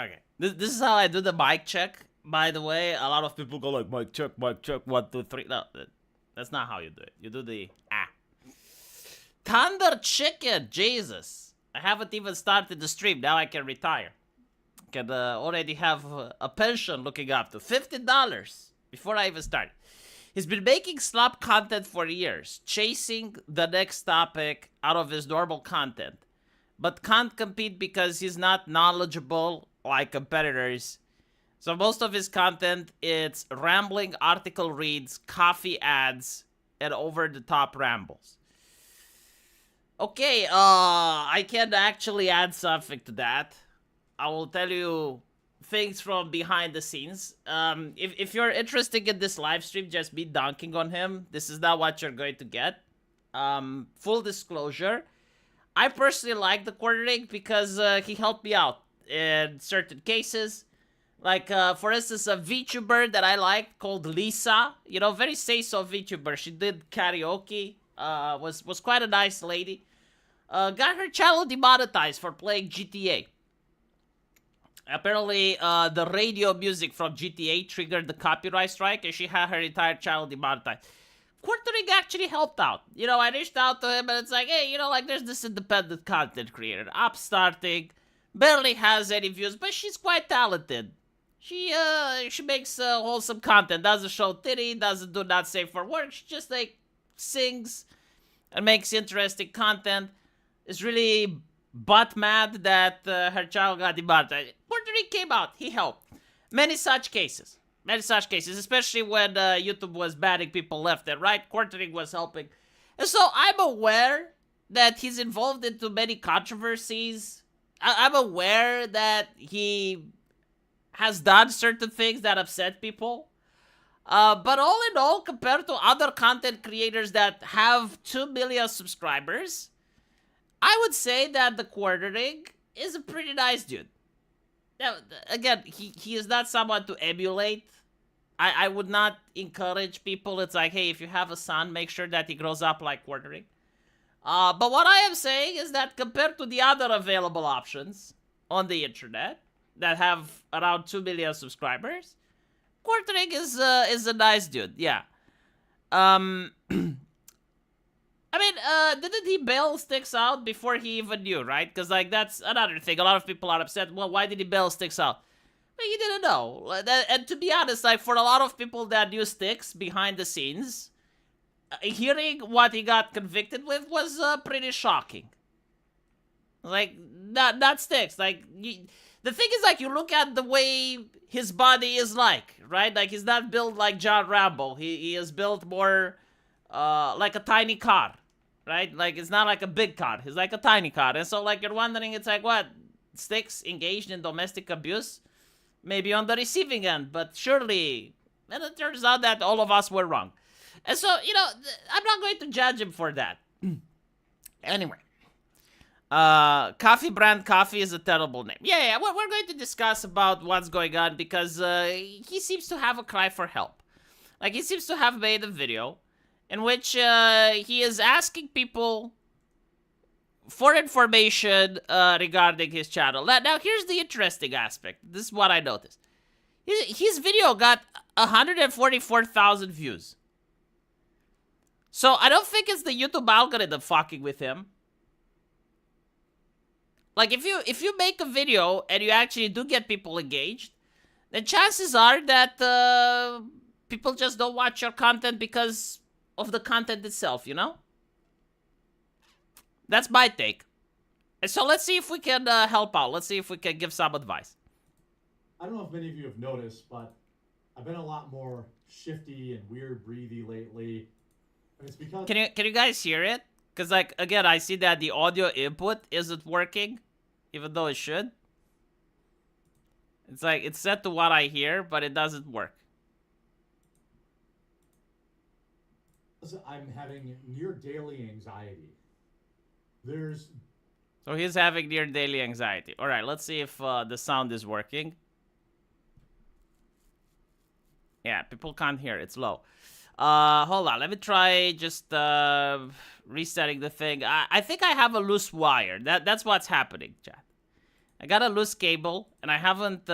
Okay. This is how I do the mic check. By the way, a lot of people go like mic check, 1, 2, 3. No, that's not how you do it. You do the Thunder Chicken. Jesus, I haven't even started the stream. Now I can retire. Can already have a pension looking up to $50 before I even start. He's been making slop content for years, chasing the next topic out of his normal content, but can't compete because he's not knowledgeable like competitors. So most of his content, it's rambling article reads, coffee ads, and over-the-top rambles. Okay, I can actually add something to that. I will tell you things from behind the scenes. If you're interested in this live stream, just be dunking on him. This is not what you're going to get. Full disclosure, I personally like the Quartering because he helped me out in certain cases. Like, for instance, a VTuber that I liked called Lisa. You know, very say-so VTuber. She did karaoke. Was quite a nice lady. Got her channel demonetized for playing GTA. Apparently, the radio music from GTA triggered the copyright strike, and she had her entire channel demonetized. Quartering actually helped out. You know, I reached out to him, and it's like, hey, you know, like, there's this independent content creator, upstarting, barely has any views, but she's quite talented. She makes wholesome content, doesn't show titty, doesn't do not safe for work. She just, like, sings and makes interesting content. Is really butt mad that her child got demonetized. Quartering came out. He helped. Many such cases, especially when YouTube was banning people left and right. Quartering was helping. And so I'm aware that he's involved into many controversies. I'm aware that he has done certain things that upset people. But all in all, compared to other content creators that have 2 million subscribers, I would say that the Quartering is a pretty nice dude. Now, again, he is not someone to emulate. I would not encourage people. It's like, hey, if you have a son, make sure that he grows up like Quartering. But what I am saying is that compared to the other available options on the internet that have around 2 million subscribers, Quartering is a nice dude. Yeah. I mean, didn't he bail Sticks out before he even knew, right? Because, like, that's another thing. A lot of people are upset. Well, why did he bail Sticks out? But he didn't know. And to be honest, like, for a lot of people that knew Sticks behind the scenes, hearing what he got convicted with was pretty shocking. Like, not Sticks. Like, the thing is, like, you look at the way his body is like, right? Like, he's not built like John Rambo. He is built more like a tiny car. Right? Like, it's not like a big car. It's like a tiny car. And so, like, you're wondering, it's like, what? Sticks engaged in domestic abuse? Maybe on the receiving end, but surely... And it turns out that all of us were wrong. And so, you know, I'm not going to judge him for that. Anyway. Coffee Brand Coffee is a terrible name. Yeah, we're going to discuss about what's going on because he seems to have a cry for help. Like, he seems to have made a video in which he is asking people for information regarding his channel. Now, here's the interesting aspect. This is what I noticed. His video got 144,000 views. So, I don't think it's the YouTube algorithm fucking with him. Like, if you make a video and you actually do get people engaged, then chances are that people just don't watch your content because of the content itself, you know? That's my take. And so let's see if we can help out. Let's see if we can give some advice. I don't know if many of you have noticed, but I've been a lot more shifty and weird breathy lately. And it's because... Can you guys hear it? Because, like, again, I see that the audio input isn't working, even though it should. It's like, it's set to what I hear, but it doesn't work. I'm having near daily anxiety. So he's having near daily anxiety. All right, let's see if the sound is working. Yeah, people can't hear. It's low. Hold on. Let me try just resetting the thing. I think I have a loose wire. That's what's happening, chat. I got a loose cable, and I haven't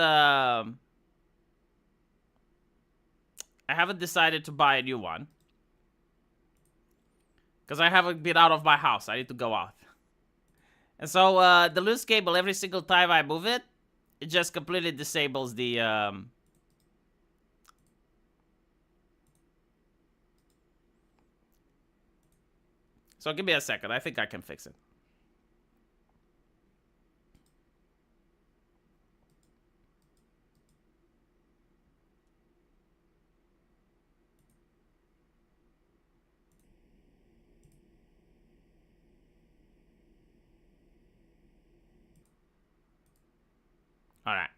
decided to buy a new one. Because I haven't been out of my house. I need to go out. And so the loose cable, every single time I move it, it just completely disables the... So give me a second. I think I can fix it. All right.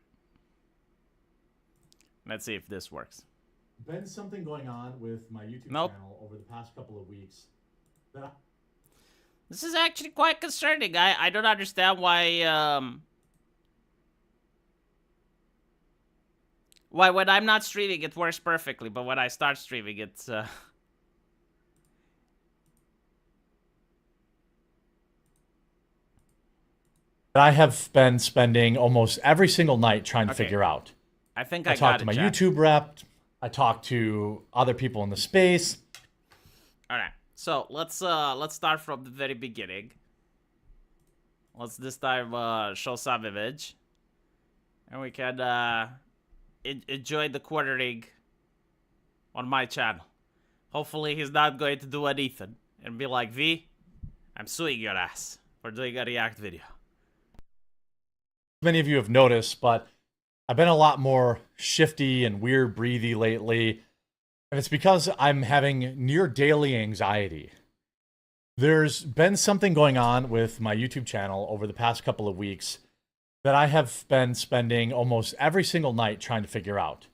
Let's see if this works. Been something going on with my YouTube Nope. channel over the past couple of weeks that This is actually quite concerning. I don't understand why when I'm not streaming it works perfectly, but when I start streaming it's I have been spending almost every single night trying to Okay. figure out. I think I I talked got to it, my Jack. YouTube rep. I talked to other people in the space. All right. So, let's start from the very beginning. Let's this time show some image. And we can enjoy the quartering on my channel. Hopefully he's not going to do an Ethan and be like, V, I'm suing your ass for doing a React video. Many of you have noticed, but I've been a lot more shifty and weird breathy lately. And it's because I'm having near daily anxiety. There's been something going on with my YouTube channel over the past couple of weeks that I have been spending almost every single night trying to figure out.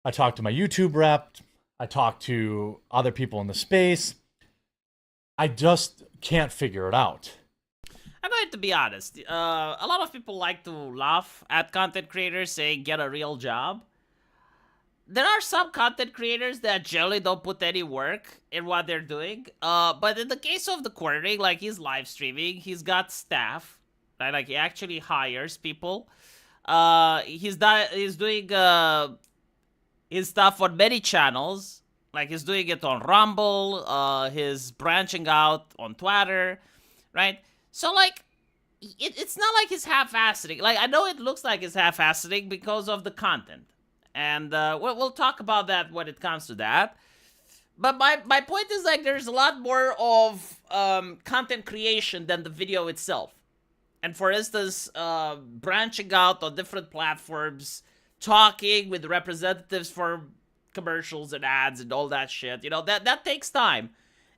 I talked to my YouTube rep. I talked to other people in the space. I just can't figure it out. I'm going to be honest. A lot of people like to laugh at content creators saying get a real job. There are some content creators that generally don't put any work in what they're doing. But in the case of the quartering, like he's live streaming, he's got staff, right? Like he actually hires people. He's doing his stuff on many channels. Like he's doing it on Rumble. He's branching out on Twitter, right? So like, it's not like he's half-assing. Like I know it looks like he's half-assing because of the content. And we'll talk about that when it comes to that. But my point is like there's a lot more of content creation than the video itself. And for instance, branching out on different platforms, talking with representatives for commercials and ads and all that shit, you know, that takes time.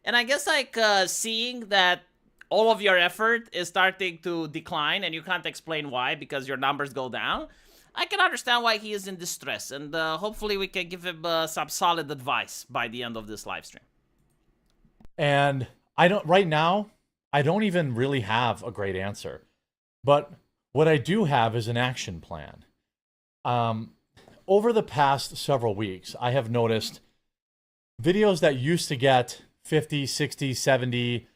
And I guess like seeing that all of your effort is starting to decline and you can't explain why because your numbers go down, I can understand why he is in distress, and hopefully we can give him some solid advice by the end of this live stream. And right now, I don't even really have a great answer. But what I do have is an action plan. Over the past several weeks, I have noticed videos that used to get 50, 60, 70,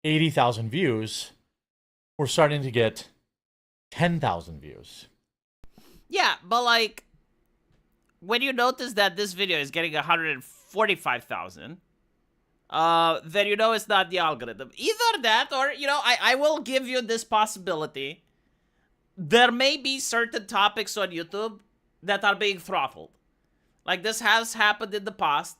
80,000 views were starting to get 10,000 views. Yeah, but like, when you notice that this video is getting 145,000, then you know it's not the algorithm. Either that or, you know, I will give you this possibility. There may be certain topics on YouTube that are being throttled. Like this has happened in the past.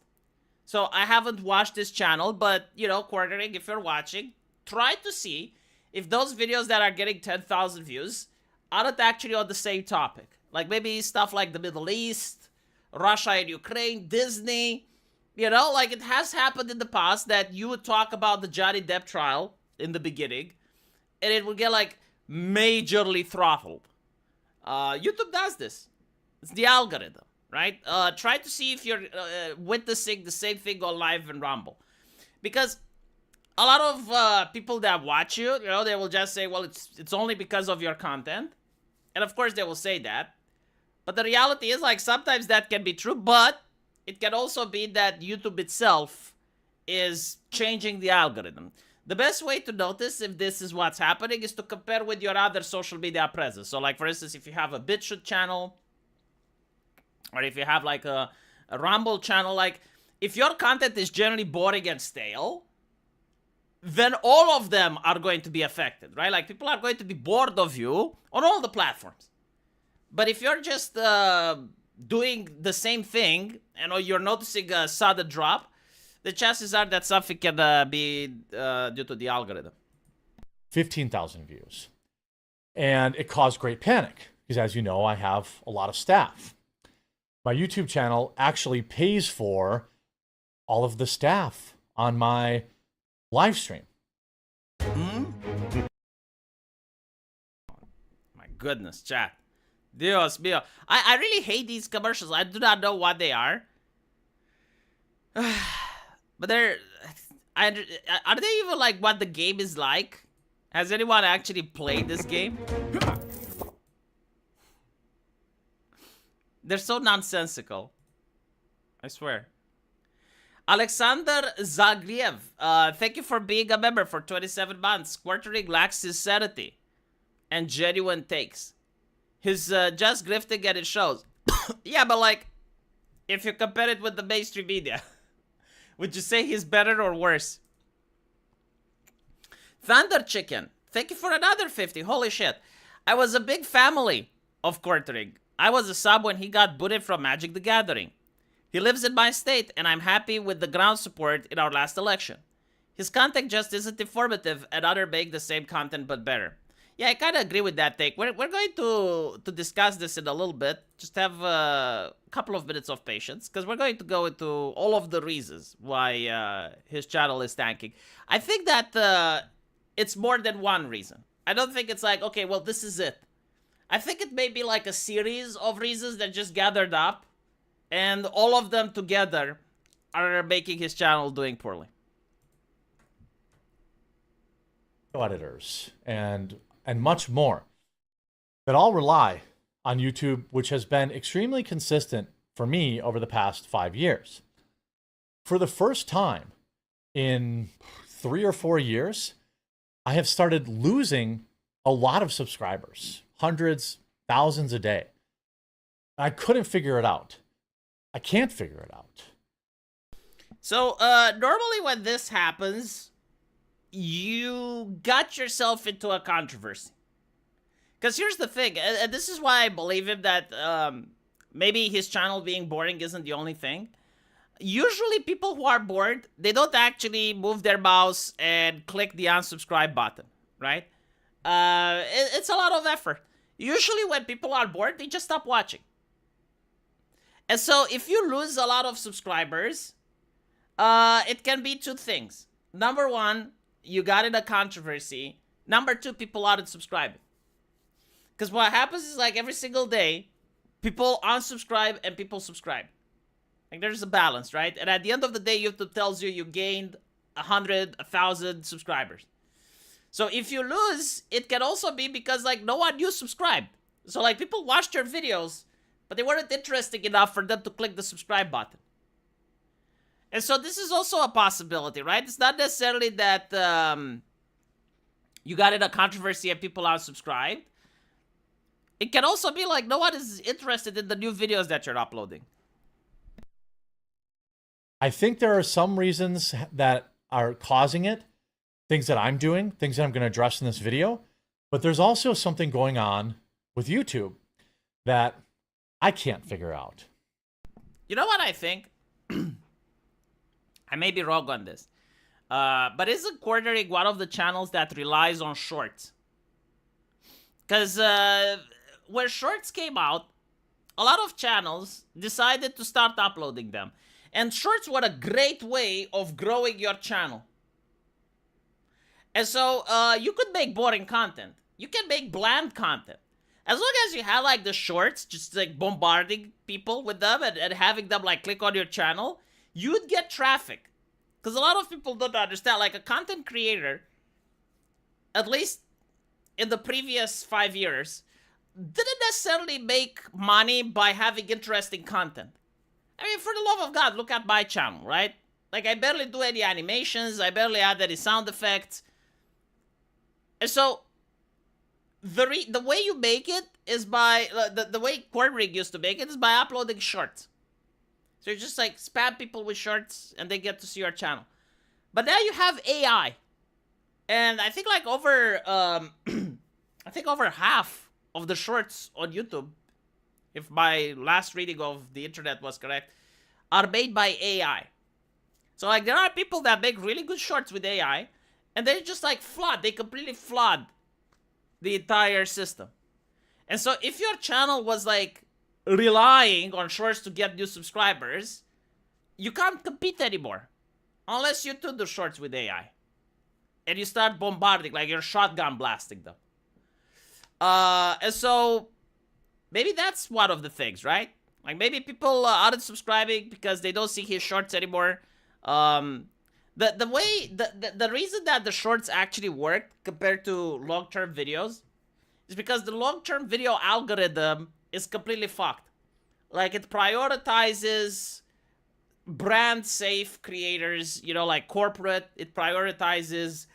So I haven't watched this channel, but, you know, quartering, if you're watching, try to see if those videos that are getting 10,000 views aren't actually on the same topic. Like maybe stuff like the Middle East, Russia and Ukraine, Disney. You know, like it has happened in the past that you would talk about the Johnny Depp trial in the beginning, and it would get like majorly throttled. YouTube does this. It's the algorithm, right? Try to see if you're witnessing the same thing on Live and Rumble. Because a lot of people that watch you, you know, they will just say, well, it's only because of your content. And of course they will say that. But the reality is, like, sometimes that can be true, but it can also be that YouTube itself is changing the algorithm. The best way to notice if this is what's happening is to compare with your other social media presence. So like, for instance, if you have a BitChute channel, or if you have like a Rumble channel, like if your content is generally boring and stale, then all of them are going to be affected, right? Like people are going to be bored of you on all the platforms. But if you're just doing the same thing and you're noticing a sudden drop, the chances are that something can be due to the algorithm. 15,000 views. And it caused great panic because, as you know, I have a lot of staff. My YouTube channel actually pays for all of the staff on my live stream. My goodness, chat. Dios mío. I really hate these commercials. I do not know what they are. But are they even like what the game is like? Has anyone actually played this game? They're so nonsensical. I swear. Alexander Zagriev, thank you for being a member for 27 months. Quartering lacks sincerity and genuine takes. He's just grifting and it shows. Yeah, but like, if you compare it with the mainstream media, would you say he's better or worse? Thunder Chicken, thank you for another 50. Holy shit. I was a big family of Quartering. I was a sub when he got booted from Magic the Gathering. He lives in my state, and I'm happy with the ground support in our last election. His content just isn't informative, and others make the same content but better. Yeah, I kind of agree with that take. We're going to discuss this in a little bit. Just have a couple of minutes of patience, because we're going to go into all of the reasons why his channel is tanking. I think that it's more than one reason. I don't think it's like, okay, well, this is it. I think it may be like a series of reasons that just gathered up, and all of them together are making his channel doing poorly. Editors and much more that all rely on YouTube, which has been extremely consistent for me over the past 5 years. For the first time in 3 or 4 years, I have started losing a lot of subscribers, hundreds, thousands a day. I couldn't figure it out. I can't figure it out. So, normally when this happens, you got yourself into a controversy. Because here's the thing, and this is why I believe him that maybe his channel being boring isn't the only thing. Usually people who are bored, they don't actually move their mouse and click the unsubscribe button, right? It's a lot of effort. Usually when people are bored, they just stop watching. And so if you lose a lot of subscribers, it can be two things. Number one, you got in a controversy. Number two, people aren't subscribing. Because what happens is like every single day, people unsubscribe and people subscribe. Like there's a balance, right? And at the end of the day, YouTube tells you you gained 100, 1,000 subscribers. So if you lose, it can also be because like no one new subscribed. So like people watched your videos, but they weren't interesting enough for them to click the subscribe button. And so this is also a possibility, right? It's not necessarily that you got in a controversy and people unsubscribed. It can also be like no one is interested in the new videos that you're uploading. I think there are some reasons that are causing it, things that I'm doing, things that I'm going to address in this video. But there's also something going on with YouTube that I can't figure out. You know what I think? I may be wrong on this. But isn't Quartering one of the channels that relies on shorts? Because when shorts came out, a lot of channels decided to start uploading them. And shorts were a great way of growing your channel. And so you could make boring content. You can make bland content. As long as you have like the shorts, just like bombarding people with them and having them like click on your channel, you'd get traffic. Because a lot of people don't understand, like a content creator, at least in the previous 5 years, didn't necessarily make money by having interesting content. I mean, for the love of God, look at my channel, right? Like, I barely do any animations. I barely add any sound effects. And so, the way you make it is by... the way Quadrig used to make it is by uploading shorts. So you just, like, spam people with shorts, and they get to see your channel. But now you have AI. And I think, like, over... I think over half of the shorts on YouTube, if my last reading of the internet was correct, are made by AI. So, like, there are people that make really good shorts with AI, and they just, like, they completely flood the entire system. And so, if your channel was, like, relying on shorts to get new subscribers, you can't compete anymore. Unless you do the shorts with AI. And you start bombarding, like, you're shotgun blasting them. And so, maybe that's one of the things, right? Like, maybe people aren't subscribing because they don't see his shorts anymore. The reason that the shorts actually work compared to long-term videos is because the long-term video algorithm is completely fucked. Like, it prioritizes brand-safe creators, you know, like corporate. It prioritizes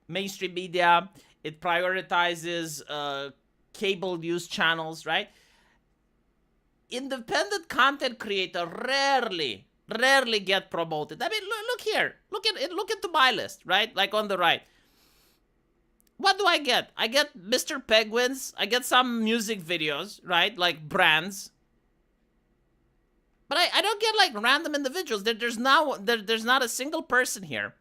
mainstream media. It prioritizes cable news channels, right? Independent content creator rarely get promoted. I mean, look here. Look into my list, right? Like on the right. What do I get? I get Mr. Penguins. I get some music videos, right? Like brands. But I don't get like random individuals. There's not a single person here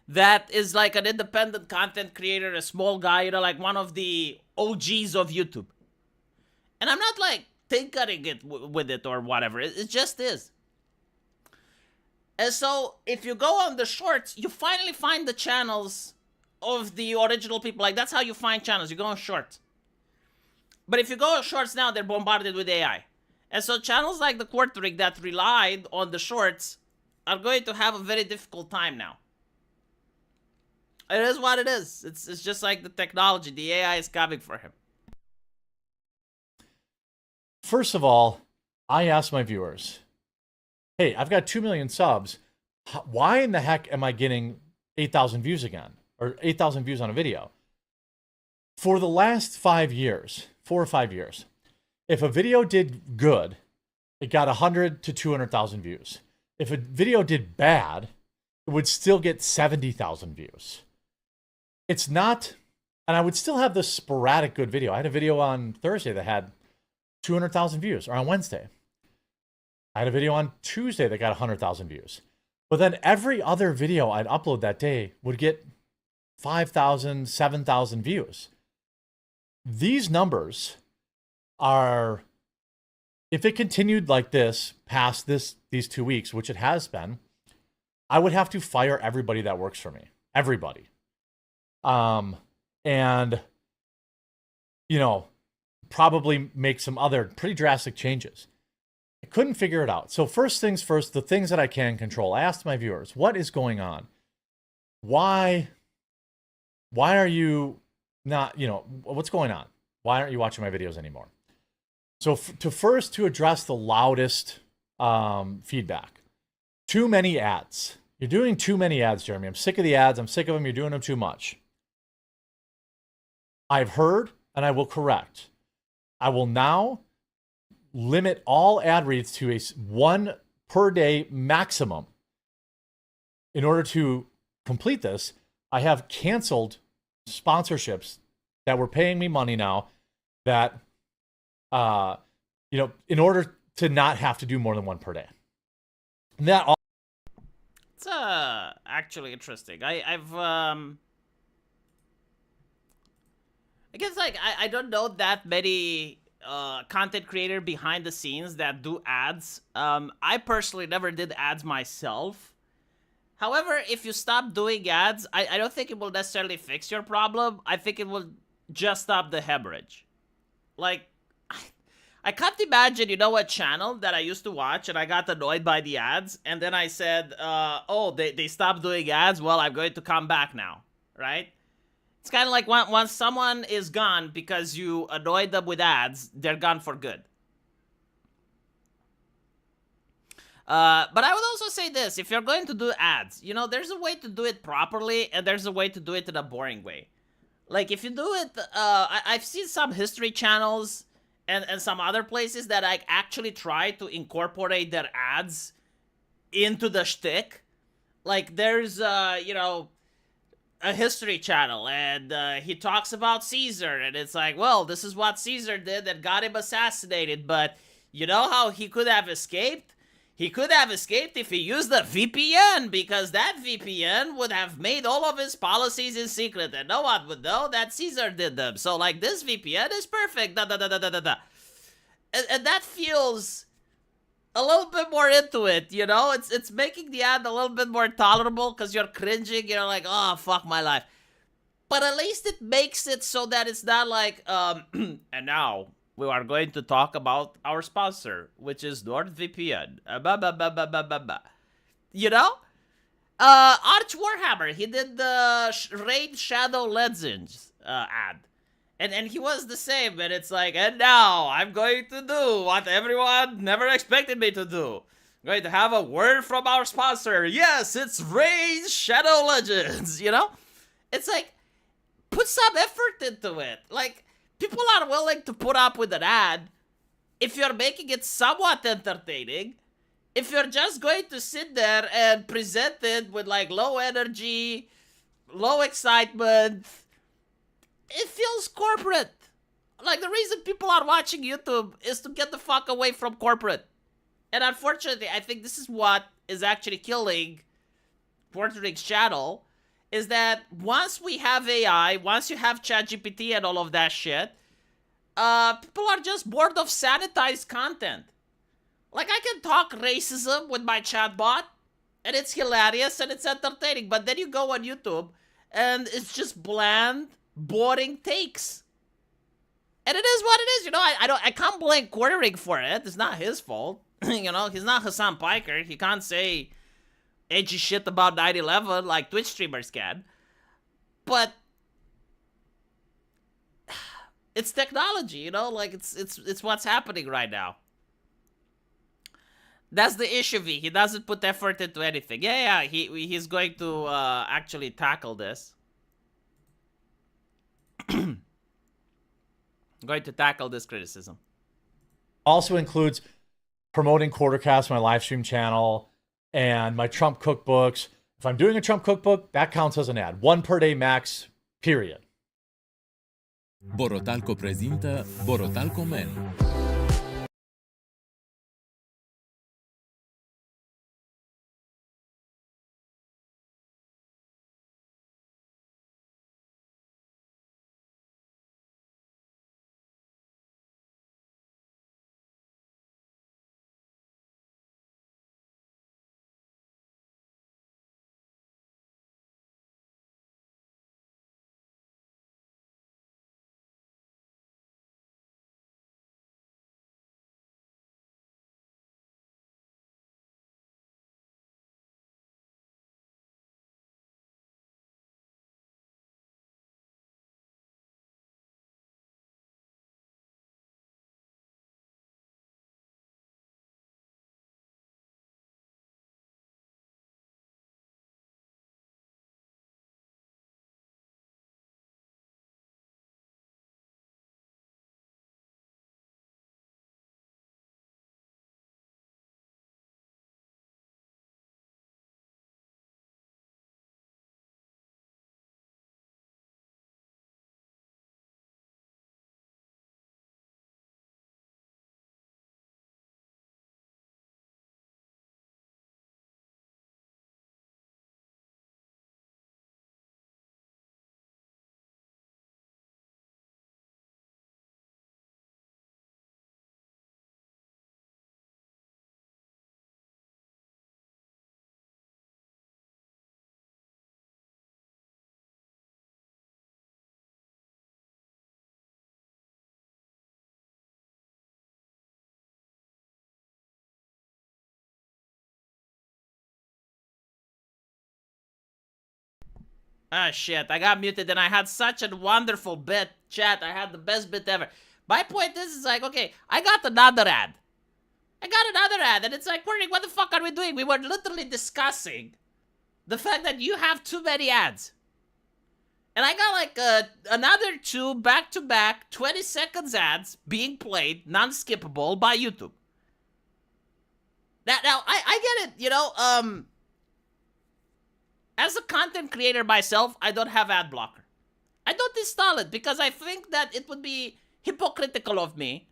that is like an independent content creator, a small guy, you know, like one of the OGs of YouTube. And I'm not like tinkering it with it or whatever. It just is. And so if you go on the shorts, you finally find the channels of the original people. Like, that's how you find channels. You go on shorts. But if you go on shorts now, they're bombarded with AI. And so channels like the Quadrig that relied on the shorts are going to have a very difficult time now. It is what it is. It's just like the technology. The AI is coming for him. First of all, I asked my viewers, hey, I've got 2 million subs. Why in the heck am I getting 8,000 views again? Or 8,000 views on a video? For the last 5 years, 4 or 5 years, if a video did good, it got 100 to 200,000 views. If a video did bad, it would still get 70,000 views. It's not, and I would still have this sporadic good video. I had a video on Thursday that had 200,000 views, or on Wednesday. I had a video on Tuesday that got 100,000 views. But then every other video I'd upload that day would get 5,000, 7,000 views. These numbers are, if it continued like this past these 2 weeks, which it has been, I would have to fire everybody that works for me. Everybody. And, you know, probably make some other pretty drastic changes. I couldn't figure it out. So first things first, the things that I can control. I asked my viewers, what is going on? Why are you not, you know, what's going on? Why aren't you watching my videos anymore? So to address the loudest feedback, too many ads. You're doing too many ads, Jeremy. I'm sick of the ads. I'm sick of them. You're doing them too much. I've heard, and I will correct. I will now limit all ad reads to a 1 per day maximum. In order to complete this, I have canceled sponsorships that were paying me money now that, you know, in order to not have to do more than 1 per day. And that all. It's actually interesting. I guess, like, I don't know that many content creator behind the scenes that do ads. I personally never did ads myself. However, if you stop doing ads, I don't think it will necessarily fix your problem. I think it will just stop the hemorrhage. Like, I can't imagine, you know, a channel that I used to watch and I got annoyed by the ads. And then I said, oh, they stopped doing ads. Well, I'm going to come back now, right? It's kind of like once someone is gone because you annoyed them with ads, they're gone for good. But I would also say this: if you're going to do ads, you know, there's a way to do it properly, and there's a way to do it in a boring way. Like if you do it, I've seen some history channels and some other places that like actually try to incorporate their ads into the shtick. Like there's you know, a history channel, and he talks about Caesar, and it's like, well, this is what Caesar did that got him assassinated, but you know how he could have escaped? He could have escaped if he used a VPN, because that VPN would have made all of his policies in secret, and no one would know that Caesar did them. So, like, this VPN is perfect, da da da da da da da. And that feels a little bit more into it, you know? It's making the ad a little bit more tolerable, because you're cringing, you're like, oh, fuck my life. But at least it makes it so that it's not like, and now we are going to talk about our sponsor, which is NordVPN. You know? Arch Warhammer, he did the Raid Shadow Legends ad. And he was the same, and it's like, and now I'm going to do what everyone never expected me to do. I'm going to have a word from our sponsor. Yes, it's Raid Shadow Legends, you know? It's like, put some effort into it. Like, people are willing to put up with an ad if you're making it somewhat entertaining. If you're just going to sit there and present it with like low energy, low excitement, it feels corporate. Like the reason people are watching YouTube is to get the fuck away from corporate. And unfortunately, I think this is what is actually killing Puerto Rico's channel. Is that once we have AI, once you have ChatGPT and all of that shit, people are just bored of sanitized content. Like, I can talk racism with my chatbot, and it's hilarious and it's entertaining, but then you go on YouTube, and it's just bland, boring takes. And it is what it is, you know, I can't blame Quartering for it, it's not his fault. You know, he's not Hassan Piker, he can't say edgy shit about 9/11 like Twitch streamers can. But it's technology, you know, like it's what's happening right now. That's the issue, V. He doesn't put effort into anything. Yeah, he's going to actually tackle this. Going to tackle this criticism. Also includes promoting Quartercast, my live stream channel, and my Trump cookbooks. If I'm doing a Trump cookbook, that counts as an ad. 1 per day max, period. Borotalco prezintă Borotalco Man. Ah, shit, I got muted and I had such a wonderful bit. Chat, I had the best bit ever. My point is like, okay, I got another ad. I got another ad, and it's like, Quirting, what the fuck are we doing? We were literally discussing the fact that you have too many ads. And I got like another 2 back-to-back 20 seconds ads being played, non-skippable, by YouTube. Now, I get it, you know, as a content creator myself, I don't have ad blocker. I don't install it because I think that it would be hypocritical of me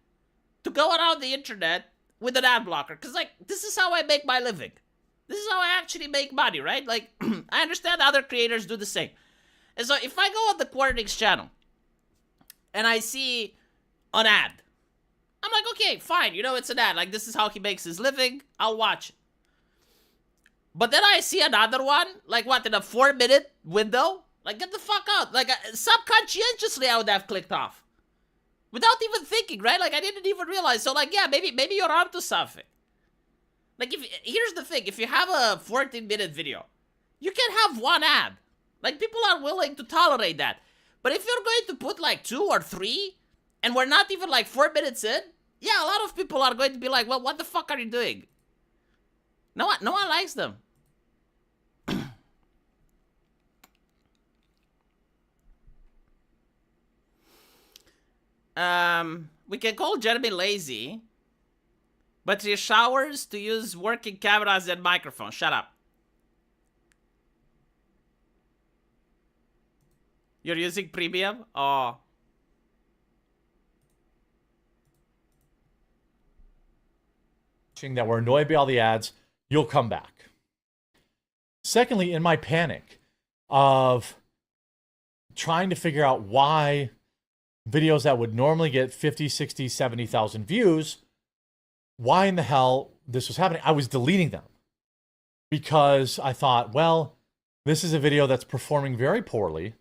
to go around the internet with an ad blocker. Because, like, this is how I make my living. This is how I actually make money, right? Like, I understand other creators do the same. And so if I go on the Quartix channel and I see an ad, I'm like, okay, fine. You know, it's an ad. Like, this is how he makes his living. I'll watch it. But then I see another one, like what, in a 4-minute window? Like, get the fuck out. Like, subconsciously I would have clicked off. Without even thinking, right? Like, I didn't even realize. So, like, yeah, maybe you're onto something. Like, here's the thing. If you have a 14-minute video, you can have one ad. Like, people are willing to tolerate that. But if you're going to put, like, 2 or 3, and we're not even, like, 4 minutes in, yeah, a lot of people are going to be like, well, what the fuck are you doing? No one likes them. We can call Jeremy lazy, but he showers to use working cameras and microphones. Shut up. You're using premium? Oh. That we're annoyed by all the ads, you'll come back. Secondly, in my panic of trying to figure out why videos that would normally get 50, 60, 70,000 views, why in the hell this was happening, I was deleting them because I thought, well, this is a video that's performing very poorly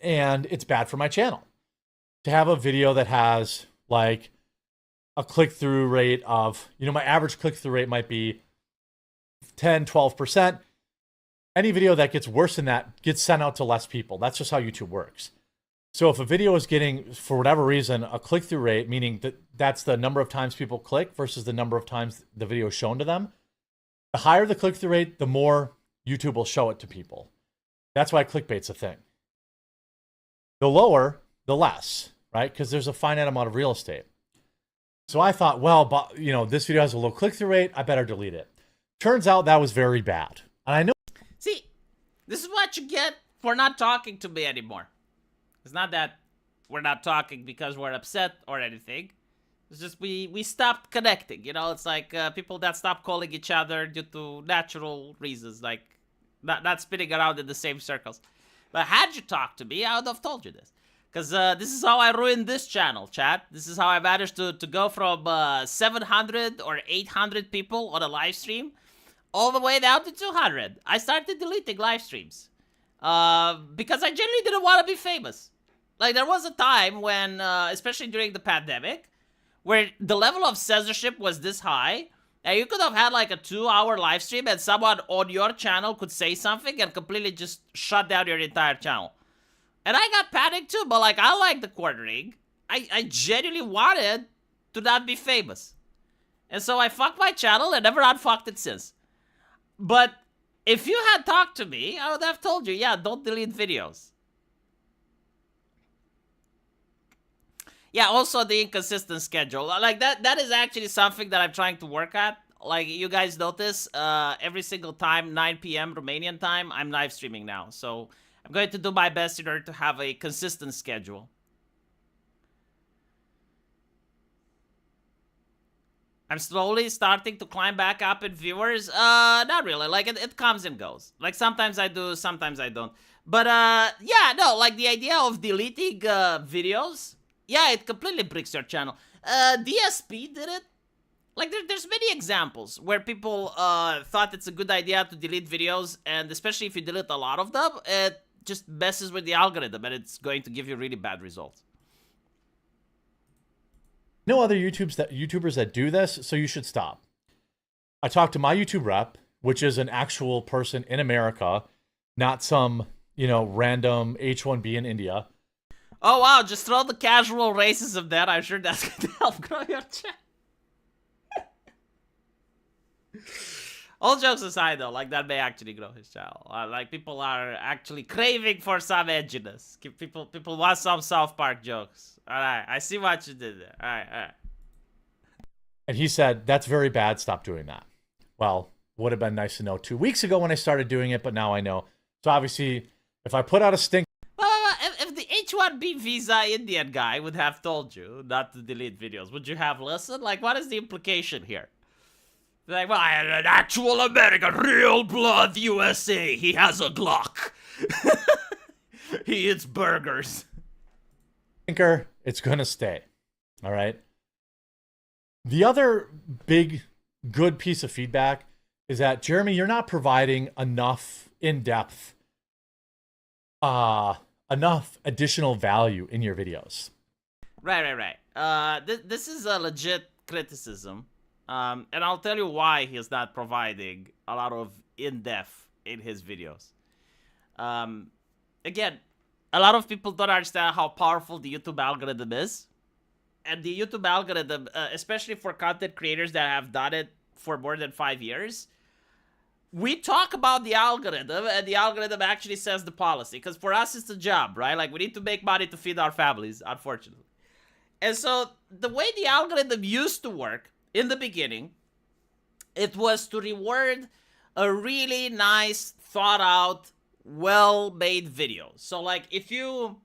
and it's bad for my channel. To have a video that has like a click-through rate of, you know, my average click-through rate might be 10, 12%. Any video that gets worse than that gets sent out to less people. That's just how YouTube works. So if a video is getting, for whatever reason, a click-through rate, meaning that that's the number of times people click versus the number of times the video is shown to them, the higher the click-through rate, the more YouTube will show it to people. That's why clickbait's a thing. The lower, the less, right? Because there's a finite amount of real estate. So I thought, well, but, you know, this video has a low click-through rate. I better delete it. Turns out that was very bad. And I know. See, this is what you get for not talking to me anymore. It's not that we're not talking because we're upset or anything. It's just we stopped connecting. You know, it's like people that stop calling each other due to natural reasons, like not spinning around in the same circles. But had you talked to me, I would have told you this. Because this is how I ruined this channel, chat. This is how I managed to go from 700 or 800 people on a live stream all the way down to 200. I started deleting live streams because I genuinely didn't want to be famous. Like, there was a time when, especially during the pandemic, where the level of censorship was this high, and you could have had like a 2-hour live stream and someone on your channel could say something and completely just shut down your entire channel. And I got panicked too, but like, I like the Quartering. I genuinely wanted to not be famous. And so I fucked my channel and never unfucked it since. But if you had talked to me, I would have told you, yeah, don't delete videos. Yeah, also the inconsistent schedule. Like, that is actually something that I'm trying to work at. Like, you guys notice, every single time, 9 p.m. Romanian time, I'm live streaming now. So I'm going to do my best in order to have a consistent schedule. I'm slowly starting to climb back up in viewers. Not really. Like, it comes and goes. Like, sometimes I do, sometimes I don't. But, yeah, no, like, the idea of deleting videos, yeah, it completely bricks your channel. DSP did it. Like, there's many examples where people thought it's a good idea to delete videos, and especially if you delete a lot of them, it just messes with the algorithm, and it's going to give you really bad results. No other YouTubers that do this, so you should stop. I talked to my YouTube rep, which is an actual person in America, not some, you know, random H1B in India. Oh, wow, just throw the casual racism there. I'm sure that's going to help grow your channel. All jokes aside, though, like that may actually grow his channel. Like people are actually craving for some edginess. People want some South Park jokes. All right, I see what you did there. All right. And he said, that's very bad. Stop doing that. Well, would have been nice to know 2 weeks ago when I started doing it, but now I know. So obviously, if I put out a stink. Well, if the H-1B visa Indian guy would have told you not to delete videos, would you have listened? Like, what is the implication here? Like, well, I am an actual American, real blood USA. He has a Glock. He eats burgers. Stinker, it's going to stay. All right. The other big good piece of feedback is that, Jeremy, you're not providing enough in-depth, enough additional value in your videos. Right. This is a legit criticism. And I'll tell you why he's not providing a lot of in-depth in his videos. Again, a lot of people don't understand how powerful the YouTube algorithm is. And the YouTube algorithm, especially for content creators that have done it for more than 5 years, we talk about the algorithm, and the algorithm actually says the policy. Because for us, it's a job, right? Like, we need to make money to feed our families, unfortunately. And so, the way the algorithm used to work in the beginning, it was to reward a really nice, thought-out, well-made video. So, like, if you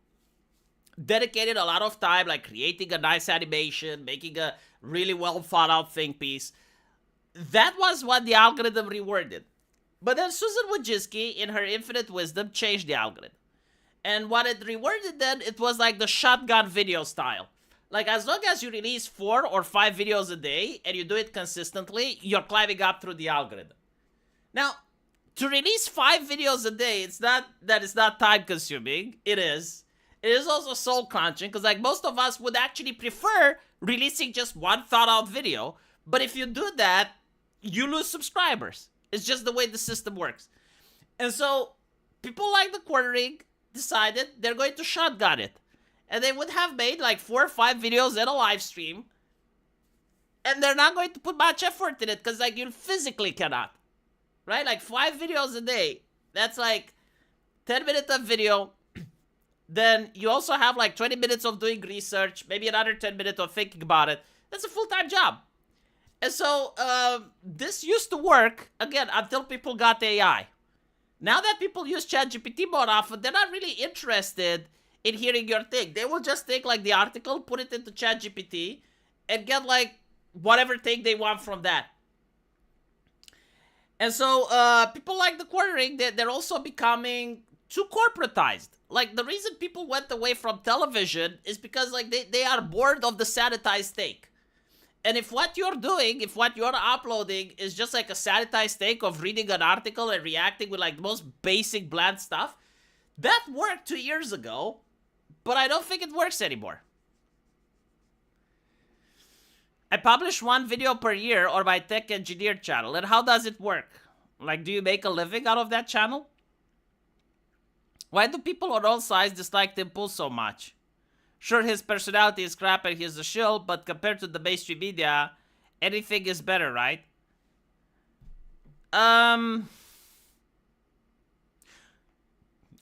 dedicated a lot of time, like, creating a nice animation, making a really well-thought-out think piece, that was what the algorithm rewarded. But then Susan Wojcicki, in her infinite wisdom, changed the algorithm. And what it rewarded then, it was like the shotgun video style. Like, as long as you release 4 or 5 videos a day, and you do it consistently, you're climbing up through the algorithm. Now, to release 5 videos a day, it's not that it's not time-consuming. It is. It is also soul-crunching, because, like, most of us would actually prefer releasing just one thought-out video. But if you do that, you lose subscribers. It's just the way the system works. And so, people like The Quartering decided they're going to shotgun it. And they would have made like 4 or 5 videos in a live stream. And they're not going to put much effort in it, because like you physically cannot. Right? Like 5 videos a day. That's like 10 minutes of video. Then you also have like 20 minutes of doing research. Maybe another 10 minutes of thinking about it. That's a full-time job. And so, this used to work, again, until people got AI. Now that people use ChatGPT more often, they're not really interested in hearing your take. They will just take, like, the article, put it into ChatGPT, and get, like, whatever take they want from that. And so, people like The Quartering, they're also becoming too corporatized. Like, the reason people went away from television is because, like, they are bored of the sanitized take. And if what you're doing, if what you're uploading is just like a sanitized take of reading an article and reacting with like the most basic bland stuff, that worked 2 years ago, but I don't think it works anymore. I publish 1 video per year on my tech engineer channel, and how does it work? Like, do you make a living out of that channel? Why do people on all sides dislike Tim Pool so much? Sure, his personality is crap and he's a shill, but compared to the mainstream media, anything is better, right? I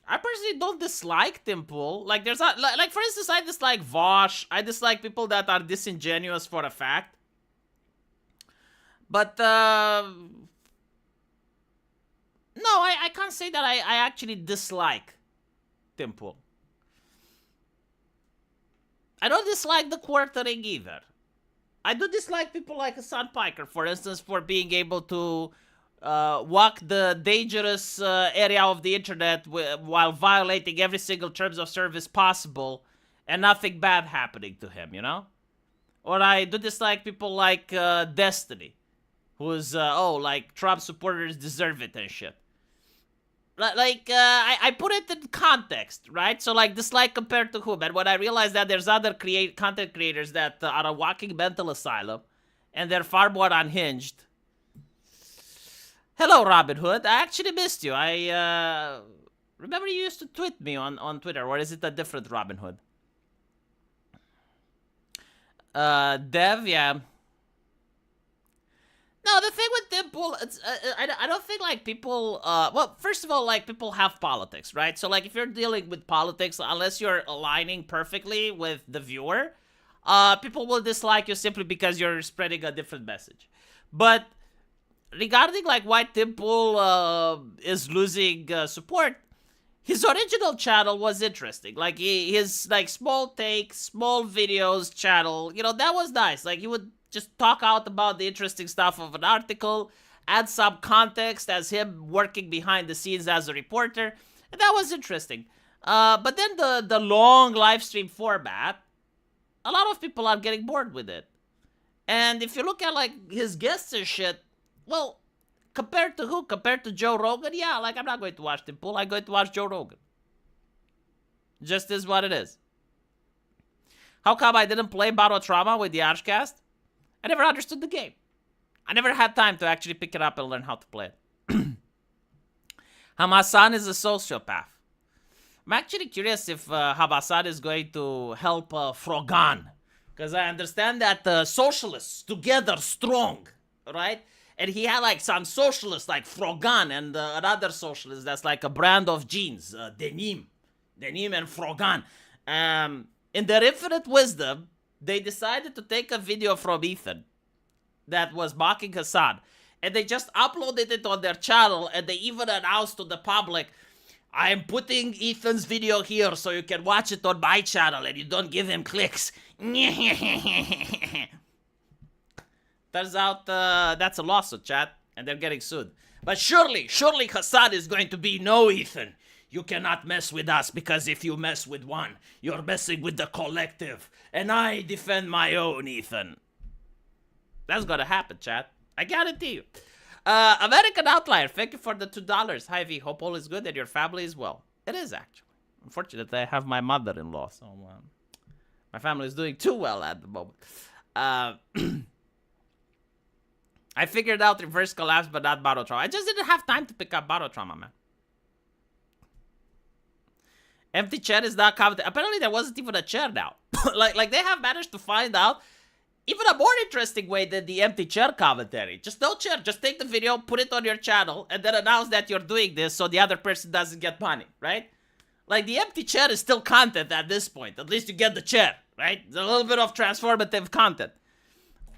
personally don't dislike Tim Pool. Like, there's not, like, for instance, I dislike Vosh. I dislike people that are disingenuous for a fact. But, no, I can't say that I actually dislike Tim Pool. I don't dislike The Quartering either. I do dislike people like Hassan Piker, for instance, for being able to walk the dangerous area of the internet while violating every single terms of service possible and nothing bad happening to him, you know? Or I do dislike people like Destiny, who's, like, Trump supporters deserve it and shit. Like, I put it in context, right? So, like, dislike compared to whom? And when I realized that there's other content creators that are a walking mental asylum, and they're far more unhinged. Hello, Robin Hood. I actually missed you. I, remember you used to tweet me on Twitter, or is it a different Robin Hood? Dev, yeah. No, the thing with Tim Pool, it's, I don't think like people. Well, first of all, like people have politics, right? So like if you're dealing with politics, unless you're aligning perfectly with the viewer, people will dislike you simply because you're spreading a different message. But regarding like why Tim Pool is losing support, his original channel was interesting. Like his like small takes, small videos channel, you know, that was nice. Like he would just talk out about the interesting stuff of an article, add some context as him working behind the scenes as a reporter, and that was interesting. But then the long live stream format, a lot of people are getting bored with it. And if you look at like his guests and shit, well, compared to who? Compared to Joe Rogan? Yeah, like I'm not going to watch Tim Pool. I'm going to watch Joe Rogan. Just is what it is. How come I didn't play Barotrauma with the Archcast? I never understood the game. I never had time to actually pick it up and learn how to play it. Hamasan is a sociopath. I'm actually curious if Hamasan is going to help Frogan. Because I understand that socialists together strong, right? And he had like some socialists like Frogan and another socialist that's like a brand of jeans, Denim. Denim and Frogan. In their infinite wisdom, they decided to take a video from Ethan that was mocking Hassan. And they just uploaded it on their channel, and they even announced to the public, I am putting Ethan's video here so you can watch it on my channel and you don't give him clicks. Turns out that's a lawsuit, chat, and they're getting sued. But surely Hassan is going to be, no, Ethan. You cannot mess with us, because if you mess with one, you're messing with the collective. And I defend my own, Ethan. That's gonna happen, chat. I guarantee you. American Outlier, thank you for the $2. Hi, V. Hope all is good and your family is well. It is, actually. Unfortunately, I have my mother-in-law, so my family is doing too well at the moment. I figured out reverse collapse, but not Barotrauma. I just didn't have time to pick up Barotrauma, man. Empty chair is not commented. Apparently, there wasn't even a chair now. like they have managed to find out even a more interesting way than the empty chair commentary. Just no chair. Just take the video, put it on your channel, and then announce that you're doing this so the other person doesn't get money, right? Like, the empty chair is still content at this point. At least you get the chair, right? It's a little bit of transformative content.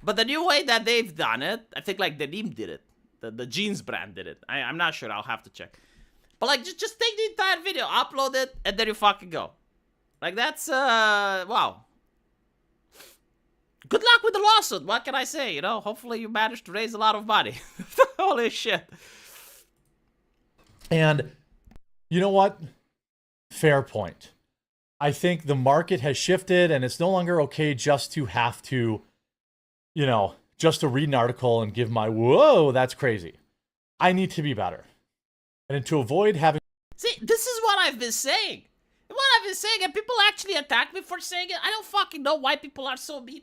But the new way that they've done it, I think, like, Denim did it. The jeans brand did it. I'm not sure. I'll have to check. But, like, just take the entire video, upload it, and then you fucking go. Like, that's, wow. Good luck with the lawsuit. What can I say? You know, hopefully you managed to raise a lot of money. Holy shit. And you know what? Fair point. I think the market has shifted and it's no longer okay just to have to, you know, just to read an article and give my, whoa, that's crazy. I need to be better. And to avoid having... See, this is what I've been saying. And people actually attack me for saying it. I don't fucking know why people are so mean.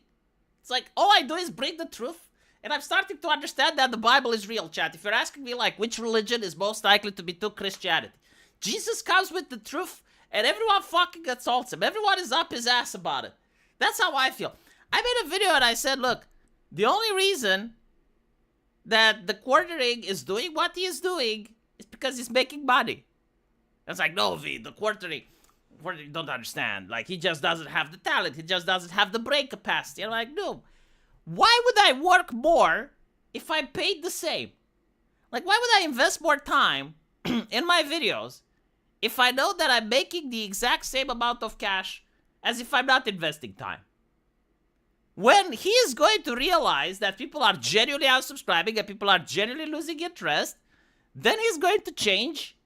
It's like, all I do is bring the truth. And I'm starting to understand that the Bible is real, chat. If you're asking me, like, which religion is most likely to be to Christianity, Jesus comes with the truth, and everyone fucking assaults him. Everyone is up his ass about it. That's how I feel. I made a video and I said, look, the only reason that the quartering is doing what he is doing is because he's making money. It's like, no, V, the quartering don't understand. Like, he just doesn't have the talent. He just doesn't have the brain capacity. I'm like, no. Why would I work more if I paid the same? Like, why would I invest more time in my videos if I know that I'm making the exact same amount of cash as if I'm not investing time? When he is going to realize that people are genuinely unsubscribing and people are genuinely losing interest, then he's going to change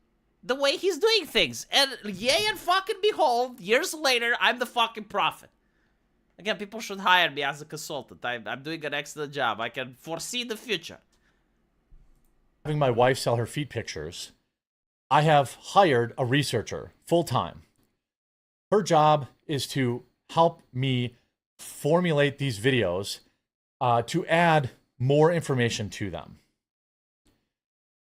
the way he's doing things. And yay and fucking behold, years later, I'm the fucking prophet. Again, people should hire me as a consultant. I'm doing an excellent job. I can foresee the future. Having my wife sell her feet pictures, I have hired a researcher full-time. Her job is to help me formulate these videos to add more information to them.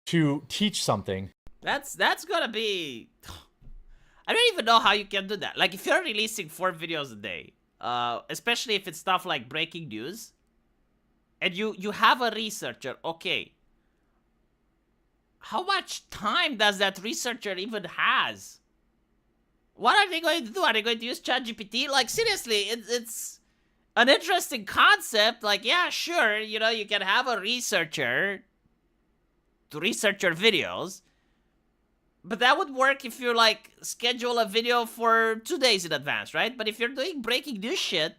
To teach something. That's gonna be... I don't even know how you can do that. Like, if you're releasing 4 videos a day, especially if it's stuff like breaking news, and you have a researcher, okay, how much time does that researcher even has? What are they going to do? Are they going to use ChatGPT? Like, seriously, it's an interesting concept. Like, yeah, sure, you know, you can have a researcher to research your videos, but that would work if you, like, schedule a video for 2 days in advance, right? But if you're doing breaking news shit,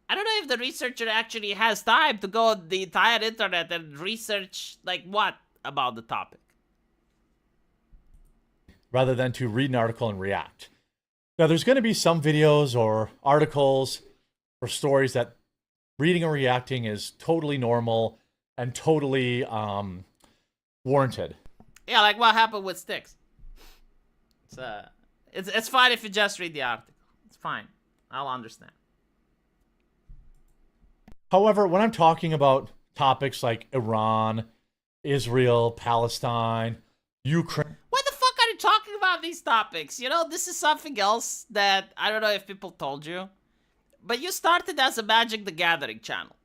I don't know if the researcher actually has time to go on the entire internet and research, like, what about the topic. Rather than to read an article and react. Now, there's going to be some videos or articles or stories that reading and reacting is totally normal and totally warranted. Yeah, like what happened with Styx. It's fine if you just read the article. It's fine. I'll understand. However, when I'm talking about topics like Iran, Israel, Palestine, Ukraine, Why the fuck are you talking about these topics? You know, this is something else that I don't know if people told you, but you started as a Magic the Gathering channel.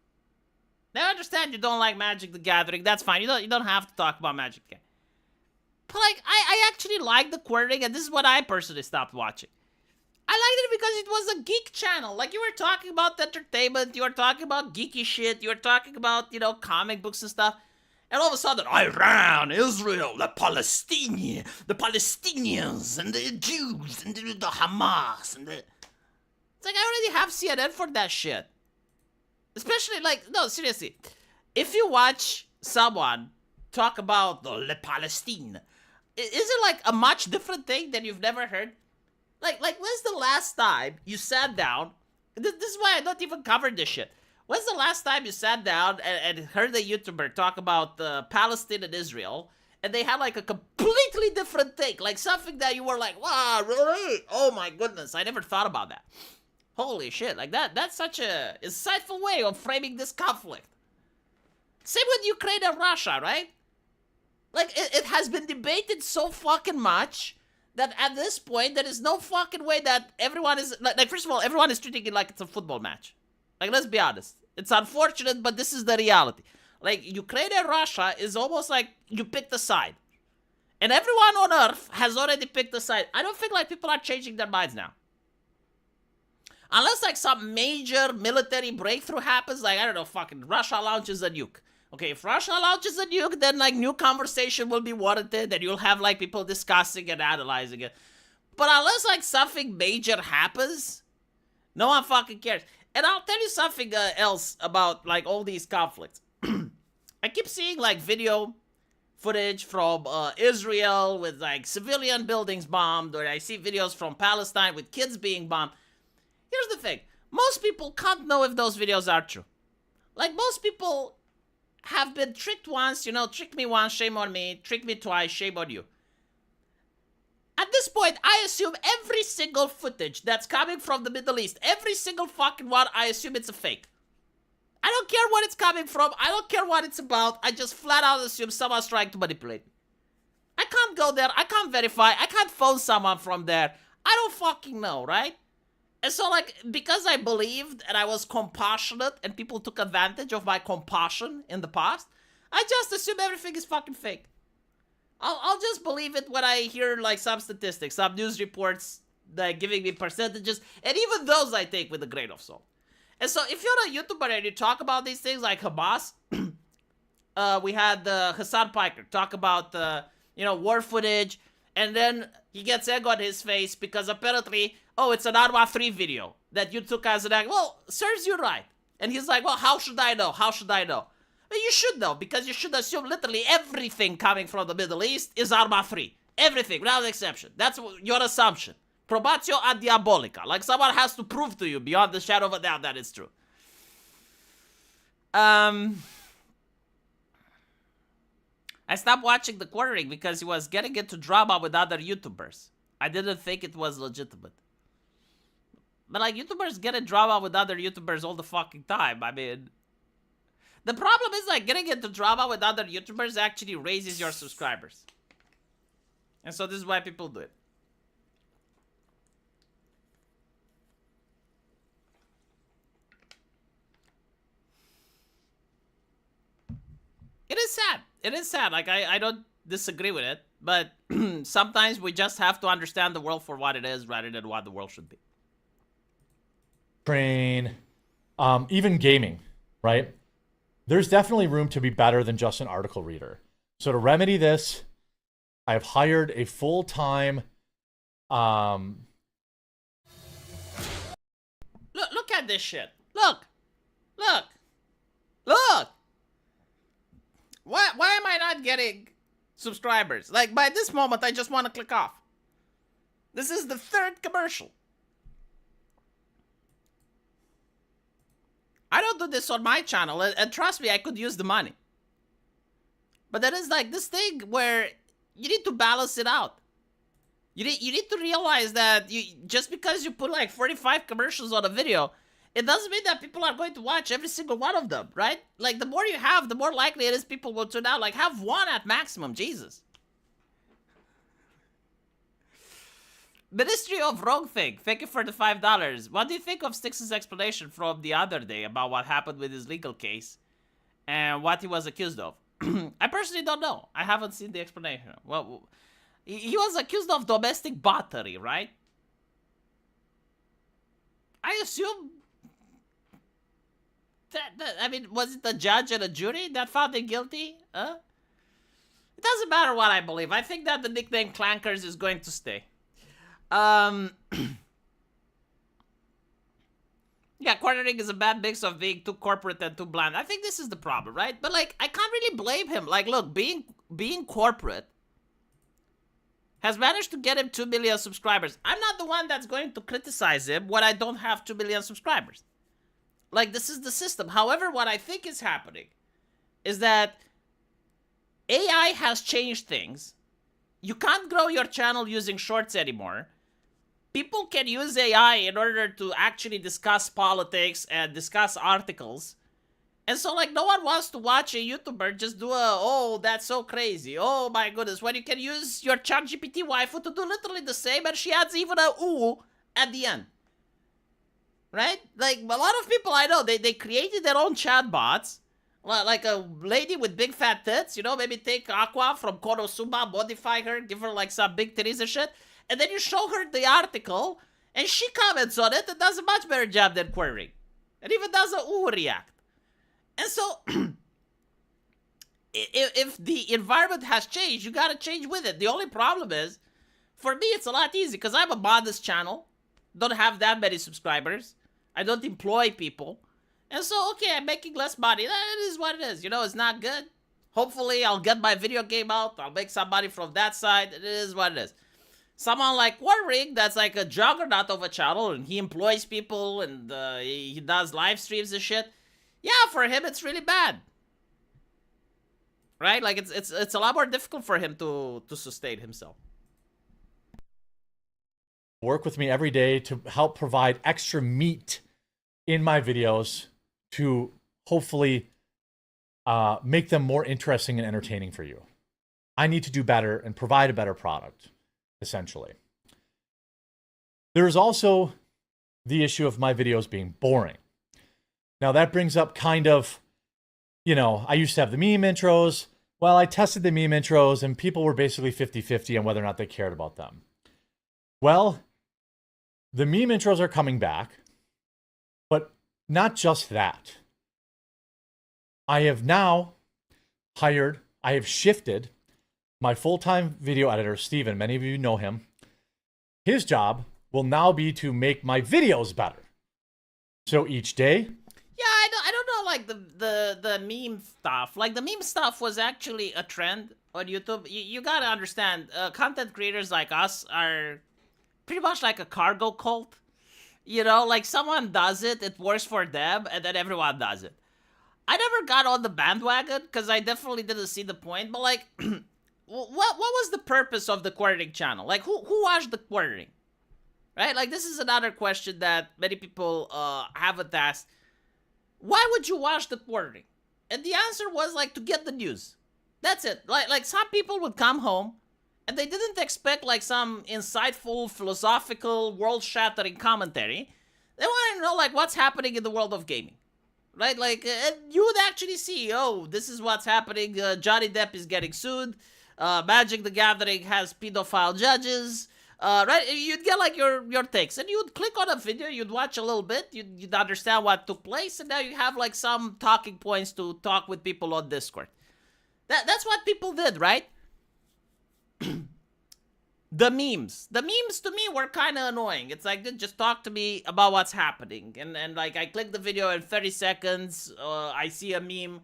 Now I understand you don't like Magic the Gathering. That's fine. You don't have to talk about Magic the Gathering. But like, I actually like the querying, and this is what I personally stopped watching. I liked it because it was a geek channel. Like, you were talking about entertainment, you were talking about geeky shit, you were talking about, you know, comic books and stuff. And all of a sudden, Iran, Israel, the Palestinians, and the Jews, and the Hamas, and the... It's like, I already have CNN for that shit. Especially, like, no, seriously. If you watch someone talk about the Palestine, is it, like, a much different thing than you've never heard? Like, when's the last time you sat down? This is why I don't even cover this shit. When's the last time you sat down and heard a YouTuber talk about Palestine and Israel, and they had, like, a completely different take? Like, something that you were like, wow, really? Oh, my goodness, I never thought about that. Holy shit, like, that's such a insightful way of framing this conflict. Same with Ukraine and Russia, right? Like, it has been debated so fucking much that at this point, there is no fucking way that everyone is... Like, first of all, everyone is treating it like it's a football match. Like, let's be honest. It's unfortunate, but this is the reality. Like, Ukraine and Russia is almost like you picked a side. And everyone on Earth has already picked a side. I don't think, like, people are changing their minds now. Unless, like, some major military breakthrough happens, like, I don't know, fucking Russia launches a nuke. Okay, if Russia launches a nuke, then, like, new conversation will be warranted, and you'll have, like, people discussing and analyzing it. But unless, like, something major happens, no one fucking cares. And I'll tell you something else about, like, all these conflicts. I keep seeing, like, video footage from Israel with, like, civilian buildings bombed, or I see videos from Palestine with kids being bombed. Here's the thing. Most people can't know if those videos are true. Like, most people have been tricked once, you know, trick me once, shame on me, trick me twice, shame on you. At this point, I assume every single footage that's coming from the Middle East, every single fucking one, I assume it's a fake. I don't care what it's coming from, I don't care what it's about, I just flat out assume someone's trying to manipulate me. I can't go there, I can't verify, I can't phone someone from there, I don't fucking know, right? And so, like, because I believed and I was compassionate and people took advantage of my compassion in the past, I just assume everything is fucking fake. I'll just believe it when I hear, like, some statistics, some news reports, like, giving me percentages, and even those I take with a grain of salt. And so, if you're a YouTuber and you talk about these things like Hamas, we had Hassan Piker talk about, you know, war footage, and then he gets egg on his face because apparently, oh, it's an Arma 3 video that you took as an egg. Well, serves you right. And he's like, well, how should I know? How should I know? Well, you should know, because you should assume literally everything coming from the Middle East is Arma 3. Everything, without exception. That's your assumption. Probatio ad diabolica. Like, someone has to prove to you beyond the shadow of a doubt that it's true. I stopped watching the quartering because he was getting into drama with other YouTubers. I didn't think it was legitimate. But, like, YouTubers get in drama with other YouTubers all the fucking time. I mean, the problem is, like, getting into drama with other YouTubers actually raises your subscribers. And so this is why people do it. is sad. It is sad. Like, I don't disagree with it, but sometimes we just have to understand the world for what it is rather than what the world should be. Train, even gaming, right? There's definitely room to be better than just an article reader. So to remedy this, I've hired a full-time Look at this shit. Look. Why am I not getting subscribers? Like, by this moment, I just want to click off. This is the third commercial. I don't do this on my channel, and trust me, I could use the money. But there is like this thing where you need to balance it out. You need to realize that just because you put like 45 commercials on a video, it doesn't mean that people are going to watch every single one of them, right? Like, the more you have, the more likely it is people will tune out. Like, have one at maximum, Jesus. Ministry of Wrong Thing, thank you for the $5. What do you think of Styx's explanation from the other day about what happened with his legal case and what he was accused of? I personally don't know. I haven't seen the explanation. Well, he was accused of domestic battery, right? I assume that I mean, was it the judge and a jury that found him guilty? It doesn't matter what I believe. I think that the nickname Clankers is going to stay. Yeah, quartering is a bad mix of being too corporate and too bland. I think this is the problem, right? But like, I can't really blame him. Like, look, being corporate has managed to get him 2 million subscribers. I'm not the one that's going to criticize him when I don't have 2 million subscribers. Like, this is the system. However, what I think is happening is that AI has changed things. You can't grow your channel using shorts anymore. People can use AI in order to actually discuss politics and discuss articles. And so, like, no one wants to watch a YouTuber just do oh, that's so crazy. Oh, my goodness. When you can use your ChatGPT waifu to do literally the same, and she adds even a ooh at the end. Right? Like, a lot of people I know, they created their own chatbots. Like a lady with big fat tits, you know, maybe take Aqua from Konosuba, modify her, give her like some big titties and shit. And then you show her the article, and she comments on it and does a much better job than querying. And even does a ooh react. And so, if the environment has changed, you gotta change with it. The only problem is, for me, it's a lot easy because I'm a modest channel. Don't have that many subscribers. I don't employ people. And so, okay, I'm making less money. That is what it is. You know, it's not good. Hopefully, I'll get my video game out. I'll make some money from that side. It is what it is. Someone like Warring, that's like a juggernaut of a channel, and he employs people, and he does live streams and shit. Yeah, for him, it's really bad. Right? Like, it's a lot more difficult for him to sustain himself. Work with me every day to help provide extra meat in my videos to hopefully make them more interesting and entertaining for you. I need to do better and provide a better product, essentially. There's also the issue of my videos being boring. Now that brings up kind of, you know, I used to have the meme intros. Well, I tested the meme intros and people were basically 50-50 on whether or not they cared about them. Well, the meme intros are coming back, but not just that. I have now shifted my full-time video editor, Steven, many of you know him. His job will now be to make my videos better. So each day... Yeah, I don't know, like, the meme stuff. Like, the meme stuff was actually a trend on YouTube. You gotta understand, content creators like us are pretty much like a cargo cult. You know, like, someone does it, it works for them, and then everyone does it. I never got on the bandwagon, because I definitely didn't see the point, but, like, what was the purpose of the quartering channel? Like, who watched the quartering? Right? Like, this is another question that many people haven't asked. Why would you watch the quartering? And the answer was, like, to get the news. That's it. Like some people would come home, and they didn't expect, like, some insightful, philosophical, world-shattering commentary. They wanted to know, like, what's happening in the world of gaming. right? Like, and you would actually see, oh, this is what's happening. Johnny Depp is getting sued. Magic the Gathering has pedophile judges. Right? You'd get like your takes, and you'd click on a video, you'd watch a little bit, you'd understand what took place, and now you have like some talking points to talk with people on Discord. That's what people did, right? The memes to me were kind of annoying. It's like, just talk to me about what's happening, and like I click the video in 30 seconds, I see a meme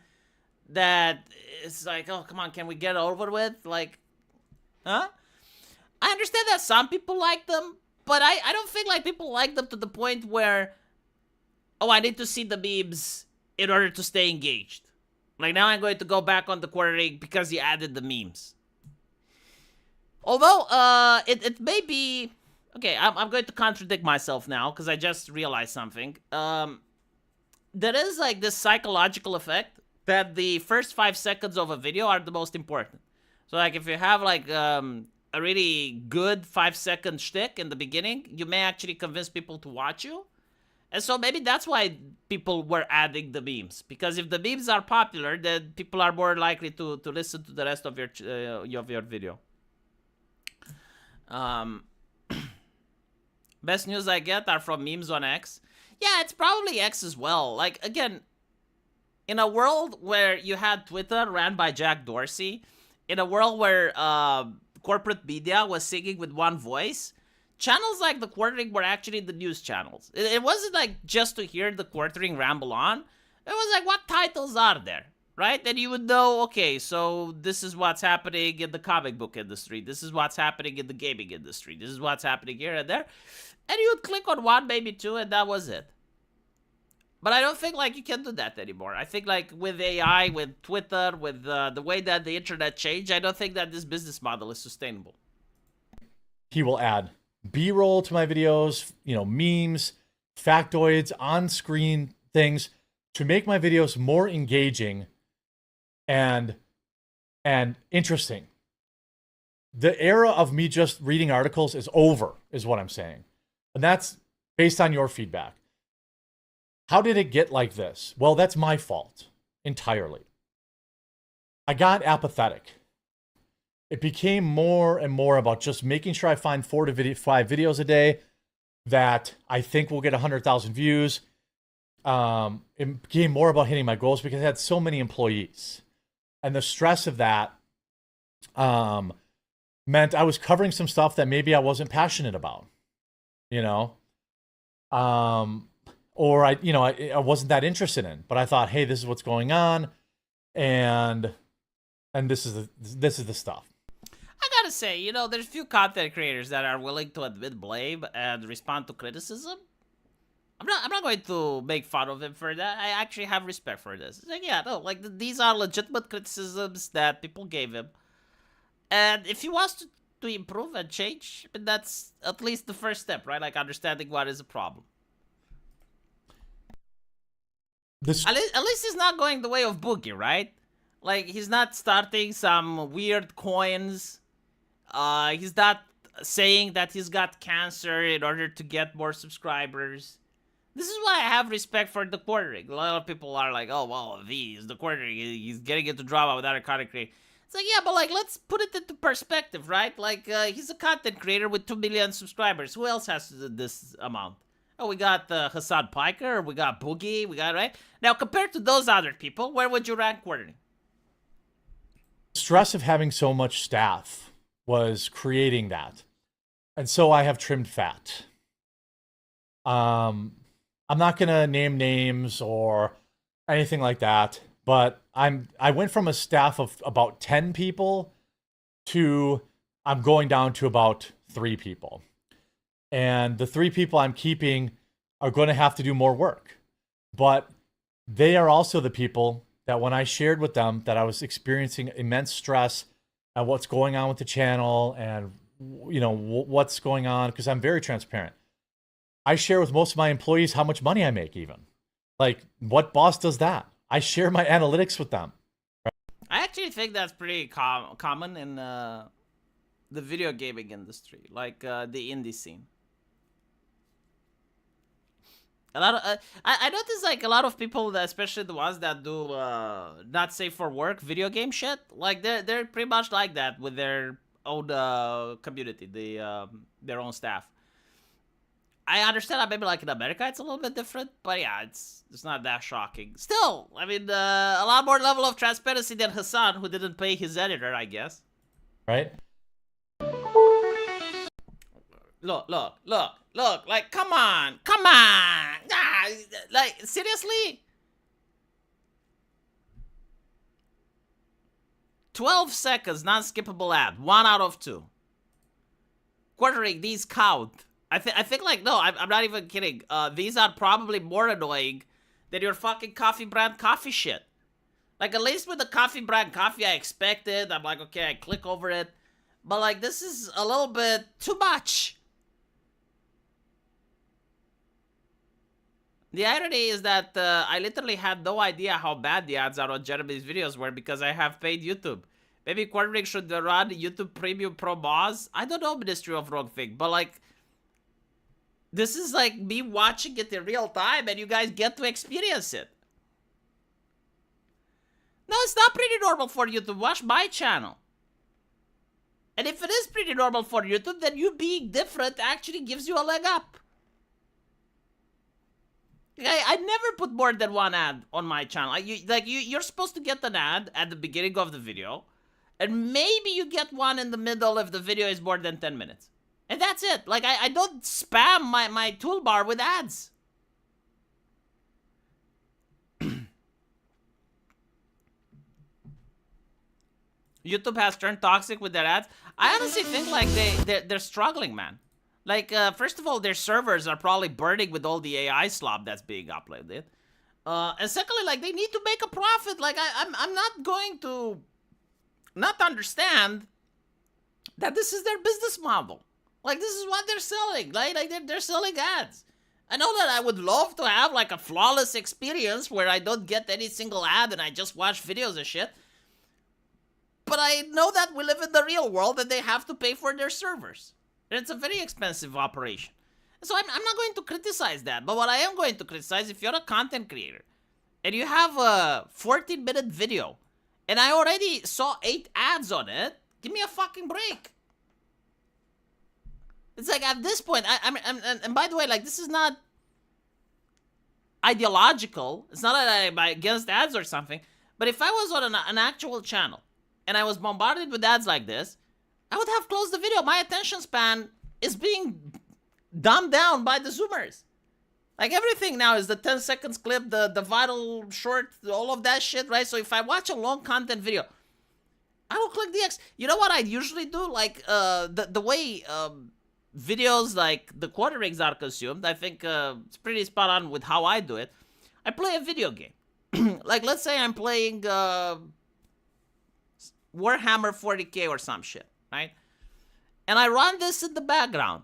that is like, oh come on, can we get it over with? Like, huh? I understand that some people like them, but I don't think like people like them to the point where, oh, I need to see the memes in order to stay engaged. Like, now I'm going to go back on the quartering because you added the memes. Although, it may be... Okay, I'm going to contradict myself now, because I just realized something. There is, like, this psychological effect that the first 5 seconds of a video are the most important. So, like, if you have, like, a really good 5-second shtick in the beginning, you may actually convince people to watch you. And so maybe that's why people were adding the memes. Because if the memes are popular, then people are more likely to listen to the rest of your video. Best news I get are from memes on X. Yeah, it's probably X as well. Like, again, in a world where you had Twitter ran by Jack Dorsey, in a world where corporate media was singing with one voice, channels like the Quartering were actually the news channels. It wasn't like just to hear the Quartering ramble on. It was like, what titles are there? Right? Then you would know, okay, so this is what's happening in the comic book industry. This is what's happening in the gaming industry. This is what's happening here and there. And you would click on one, maybe two, and that was it. But I don't think, like, you can do that anymore. I think, like, with AI, with Twitter, with the way that the internet changed, I don't think that this business model is sustainable. He will add B-roll to my videos, you know, memes, factoids, on-screen things to make my videos more engaging and interesting. The era of me just reading articles is over, is what I'm saying. And that's based on your feedback. How did it get like this? Well, that's my fault entirely. I got apathetic. It became more and more about just making sure I find 4 to 5 videos a day that I think will get 100,000 views. It became more about hitting my goals because I had so many employees. And the stress of that meant I was covering some stuff that maybe I wasn't passionate about, you know? Or I wasn't that interested in, but I thought, hey, this is what's going on, and this is the stuff. I gotta say, you know, there's few content creators that are willing to admit blame and respond to criticism. I'm not going to make fun of him for that. I actually have respect for this. It's like, yeah, no, like, these are legitimate criticisms that people gave him. And if he wants to improve and change, that's at least the first step, right? Like, understanding what is a problem. At least he's not going the way of Boogie, right? Like, he's not starting some weird coins. He's not saying that he's got cancer in order to get more subscribers. This is why I have respect for the Quartering. A lot of people are like, oh, well, the Quartering, he's getting into drama without a content creator. It's like, yeah, but like, let's put it into perspective, right? Like, he's a content creator with 2 million subscribers. Who else has this amount? Oh, we got Hassan Piker, we got Boogie, we got, right? Now, compared to those other people, where would you rank Quartering? Stress of having so much staff was creating that. And so I have trimmed fat. I'm not going to name names or anything like that, but I went from a staff of about 10 people to I'm going down to about 3 people. And the 3 people I'm keeping are going to have to do more work. But they are also the people that when I shared with them that I was experiencing immense stress at what's going on with the channel and, you know, what's going on, because I'm very transparent. I share with most of my employees how much money I make even. Like, what boss does that? I share my analytics with them. I actually think that's pretty common in the video gaming industry, like the indie scene. A lot of I notice like a lot of people, especially the ones that do not safe for work video game shit, like they're pretty much like that with their own community, their own staff. I understand that maybe like in America it's a little bit different, but yeah, it's not that shocking. Still, I mean, a lot more level of transparency than Hassan, who didn't pay his editor, I guess. Right? Look, like, come on. Ah, like, seriously? 12 seconds, non-skippable ad, 1 out of 2. Quartering, these count. I think like, no, I'm not even kidding. These are probably more annoying than your fucking coffee brand coffee shit. Like, at least with the coffee brand coffee, I expected. I'm like, okay, I click over it. But, like, this is a little bit too much. The irony is that I literally had no idea how bad the ads are on Jeremy's videos were because I have paid YouTube. Maybe Quartering should run YouTube Premium Pro Boss. I don't know, Ministry of Wrong Thing, but, like, this is like me watching it in real time and you guys get to experience it. No, it's not pretty normal for you to watch my channel. And if it is pretty normal for YouTube, then you being different actually gives you a leg up. I never put more than 1 ad on my channel. You're supposed to get an ad at the beginning of the video, and maybe you get one in the middle if the video is more than 10 minutes. And that's it. Like, I don't spam my toolbar with ads. YouTube has turned toxic with their ads. I honestly think, like, they're struggling, man. Like, first of all, their servers are probably burning with all the AI slop that's being uploaded. And secondly, like, they need to make a profit. Like, I'm not going to not understand that this is their business model. Like, this is what they're selling. Like they're selling ads. I know that I would love to have, like, a flawless experience where I don't get any single ad and I just watch videos and shit. But I know that we live in the real world and they have to pay for their servers. And it's a very expensive operation. So I'm not going to criticize that. But what I am going to criticize, if you're a content creator and you have a 14-minute video and I already saw 8 ads on it, give me a fucking break. It's like, at this point, and by the way, like, this is not ideological. It's not that I'm against ads or something. But if I was on an actual channel and I was bombarded with ads like this, I would have closed the video. My attention span is being dumbed down by the Zoomers. Like, everything now is the 10 seconds clip, the viral short, all of that shit, right? So if I watch a long content video, I will click the X. You know what I usually do? Like, the way videos like the Quarterings are consumed, I think it's pretty spot on with how I do it. I play a video game. Like, let's say I'm playing Warhammer 40k or some shit, right? And I run this in the background.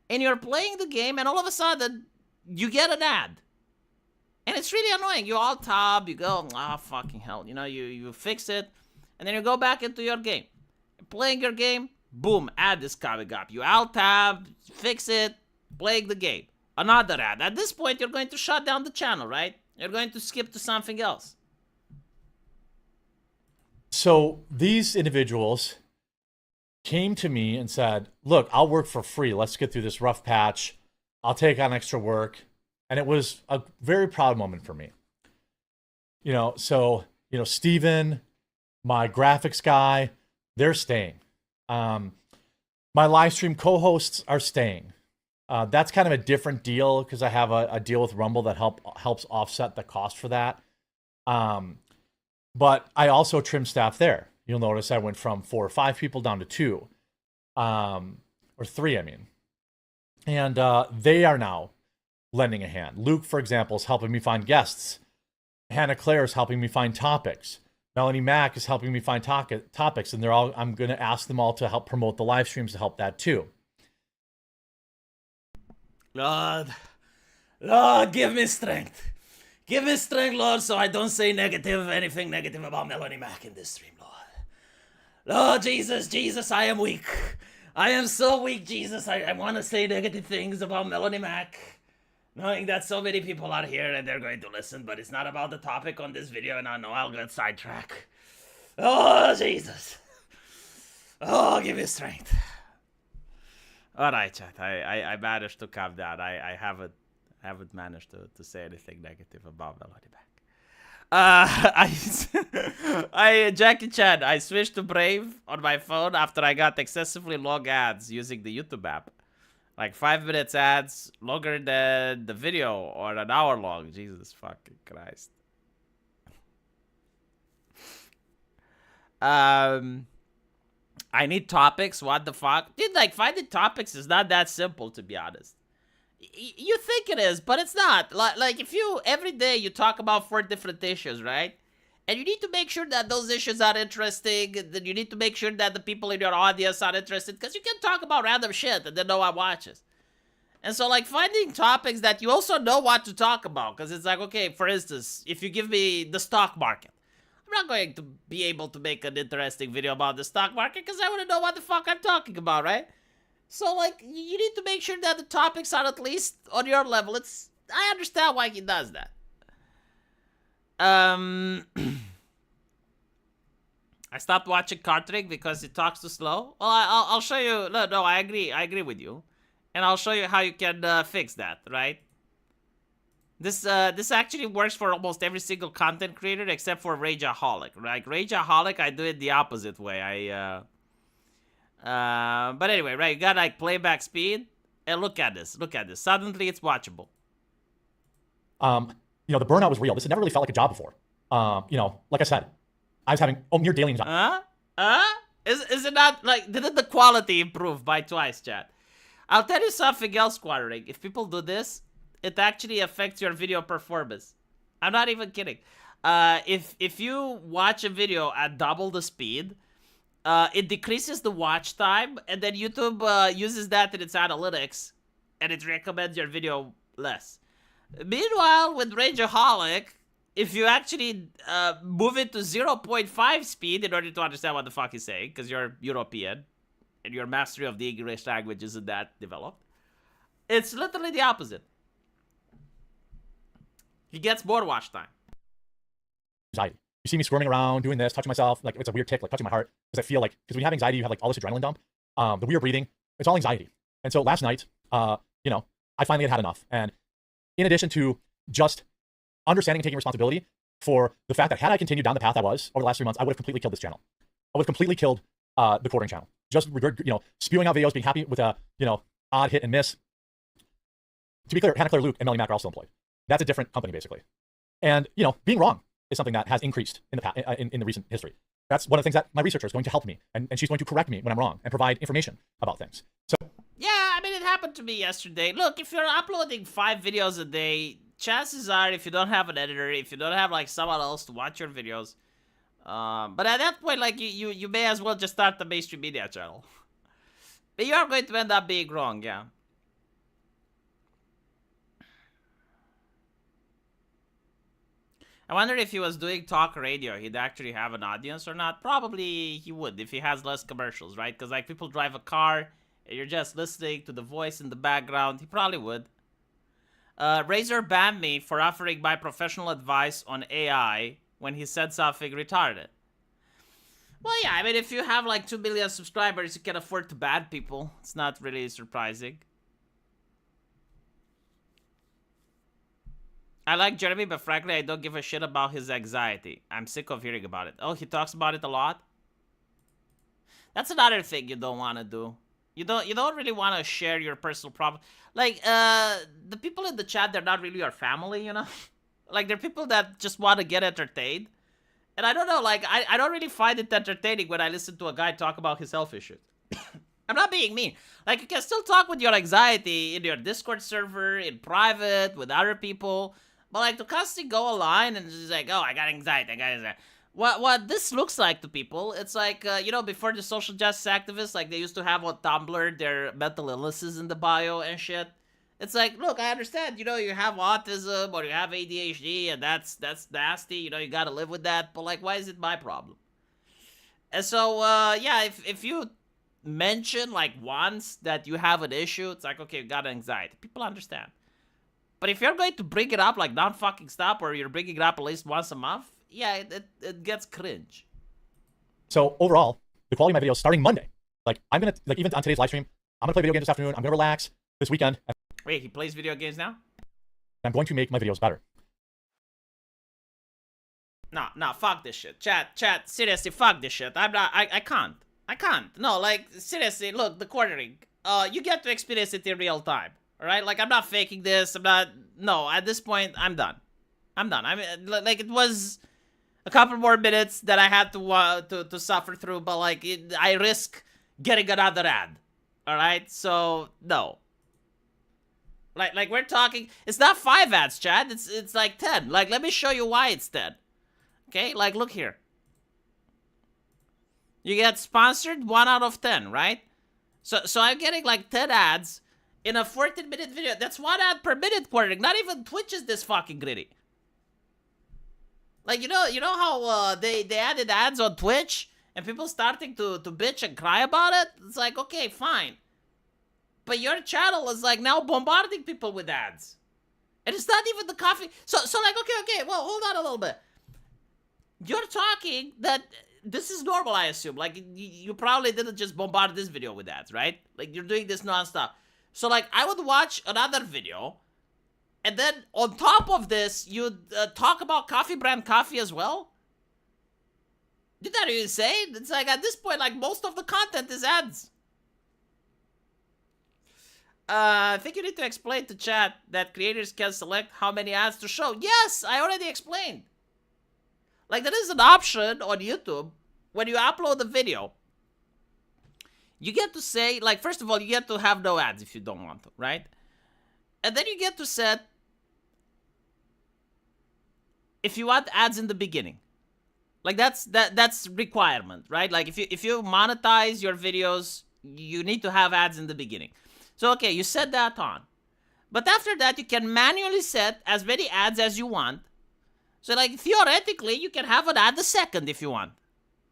And you're playing the game, and all of a sudden, you get an ad. And it's really annoying. You alt tab, you go, fucking hell. You know, you fix it, and then you go back into your game. You're playing your game, boom, ad is coming up. You alt tab, fix it, playing the game. Another ad. At this point, you're going to shut down the channel, right? You're going to skip to something else. So these individuals came to me and said, look, I'll work for free. Let's get through this rough patch. I'll take on extra work. And it was a very proud moment for me. Steven, my graphics guy, they're staying. My live stream co-hosts are staying. That's kind of a different deal because I have a deal with Rumble that helps offset the cost for that. But I also trim staff there. You'll notice I went from 4 or 5 people down to 2, or 3, I mean. And they are now lending a hand. Luke, for example, is helping me find guests. Hannah Claire is helping me find topics. Melanie Mack is helping me find topics, and I'm going to ask them all to help promote the live streams to help that too. Lord, give me strength. Give me strength, Lord, so I don't say anything negative about Melanie Mack in this stream, Lord. Lord Jesus, I am weak. I am so weak, Jesus. I want to say negative things about Melanie Mack. Knowing that so many people are here and they're going to listen, but it's not about the topic on this video, and I know I'll get sidetracked. Oh, Jesus. Oh, give me strength. Alright, chat. I managed to calm down. I haven't managed to say anything negative about Melody Back. Jackie Chan, I switched to Brave on my phone after I got excessively long ads using the YouTube app. Like 5 minutes ads, longer than the video, or an hour long. Jesus fucking Christ. I need topics. What the fuck? Dude, like, finding topics is not that simple, to be honest. You think it is, but it's not. Like, if you, every day you talk about 4 different issues, right? And you need to make sure that those issues are interesting. Then you need to make sure that the people in your audience are interested. Because you can talk about random shit and then no one watches. And so, like, finding topics that you also know what to talk about. Because it's like, okay, for instance, if you give me the stock market, I'm not going to be able to make an interesting video about the stock market because I wouldn't know what the fuck I'm talking about, right? So, like, you need to make sure that the topics are at least on your level. I understand why he does that. I stopped watching Cartrig because it talks too slow. Well, I'll show you. No, I agree with you. And I'll show you how you can fix that, right? This actually works for almost every single content creator except for Rageaholic. Like, Rageaholic, I do it the opposite way. But anyway, right, you got, like, playback speed. And look at this. Suddenly, it's watchable. You know, the burnout was real. This had never really felt like a job before. You know, like I said, I was having near daily anxiety. Is it not, like, didn't the quality improve by twice, chat? I'll tell you something else, Quartering. If people do this, it actually affects your video performance. I'm not even kidding. If you watch a video at double the speed, it decreases the watch time, and then YouTube uses that in its analytics, and it recommends your video less. Meanwhile, with Rageaholic, if you actually move it to 0.5 speed in order to understand what the fuck he's saying, because you're European, and your mastery of the English language isn't that developed, it's literally the opposite. He gets more watch time. Anxiety. You see me squirming around, doing this, touching myself, like it's a weird tick, like touching my heart, because I feel like, because when you have anxiety, you have like all this adrenaline dump, the weird breathing, it's all anxiety. And so last night, you know, I finally had enough. And in addition to just understanding and taking responsibility for the fact that had I continued down the path I was over the last 3 months, I would have completely killed this channel. I would have completely killed the Quartering channel. Just, you know, spewing out videos, being happy with a, you know, odd hit and miss. To be clear, Hannah Claire Luke and Melanie Mac are also employed. That's a different company, basically. And, you know, being wrong is something that has increased in the recent history. That's one of the things that my researcher is going to help me, and she's going to correct me when I'm wrong and provide information about things. So yeah, I mean, it happened to me yesterday. Look, if you're uploading 5 videos a day, chances are, if you don't have an editor, if you don't have, like, someone else to watch your videos, but at that point, like, you may as well just start the mainstream media channel. But you are going to end up being wrong, yeah. I wonder if he was doing talk radio, he'd actually have an audience or not. Probably he would if he has less commercials, right? Because, like, people drive a car and you're just listening to the voice in the background. He probably would. Razer banned me for offering my professional advice on AI when he said something retarded. Well, yeah, I mean, if you have like 2 million subscribers, you can afford to ban people. It's not really surprising. I like Jeremy, but frankly, I don't give a shit about his anxiety. I'm sick of hearing about it. Oh, he talks about it a lot? That's another thing you don't want to do. You don't really want to share your personal problem. Like, the people in the chat, they're not really your family, you know? Like, they're people that just want to get entertained. And I don't know, like, I don't really find it entertaining when I listen to a guy talk about his health issues. I'm not being mean. Like, you can still talk with your anxiety in your Discord server, in private, with other people. But, like, to constantly go online and just like, oh, I got anxiety, I got anxiety. What this looks like to people, it's like, you know, before the social justice activists, like, they used to have on Tumblr their mental illnesses in the bio and shit. It's like, look, I understand, you know, you have autism or you have ADHD and that's nasty, you know, you gotta live with that, but, like, why is it my problem? And so, yeah, if you mention, like, once that you have an issue, it's like, okay, you got anxiety. People understand. But if you're going to bring it up like non-fucking stop, or you're bringing it up at least once a month, yeah, it gets cringe. So overall, the quality of my videos starting Monday, like I'm gonna, like even on today's live stream, I'm gonna play video games this afternoon. I'm gonna relax this weekend. And Wait, he plays video games now? I'm going to make my videos better. No, fuck this shit. Chat, seriously, fuck this shit. I can't. No, like, seriously, look, the quartering. You get to experience it in real time, alright? Like, I'm not faking this, no, at this point, I'm done. I mean, like, it was a couple more minutes that I had to suffer through, but, like, I risk getting another ad, alright? So, no. Like, we're talking, it's not 5 ads, chat, it's like 10. Like, let me show you why it's 10. Okay, like, look here. You get sponsored 1 out of 10, right? So I'm getting like 10 ads in a 14-minute video. That's 1 ad per minute, quartering. Not even Twitch is this fucking gritty. Like, you know how they added ads on Twitch and people starting to bitch and cry about it? It's like, okay, fine. But your channel is like now bombarding people with ads. And it's not even the coffee. So like, okay, well, hold on a little bit. You're talking that this is normal, I assume. Like, you probably didn't just bombard this video with ads, right? Like, you're doing this nonstop. So, like, I would watch another video, and then on top of this, you'd talk about coffee brand coffee as well? Did that even say? It's like, at this point, like, most of the content is ads. I think you need to explain to chat that creators can select how many ads to show. Yes, I already explained. Like, there is an option on YouTube when you upload the video. You get to say, like, first of all, you get to have no ads if you don't want to, right? And then you get to set if you want ads in the beginning. Like, that's requirement, right? Like, if you monetize your videos, you need to have ads in the beginning. So, okay, you set that on. But after that, you can manually set as many ads as you want. So, like, theoretically, you can have an ad the second if you want.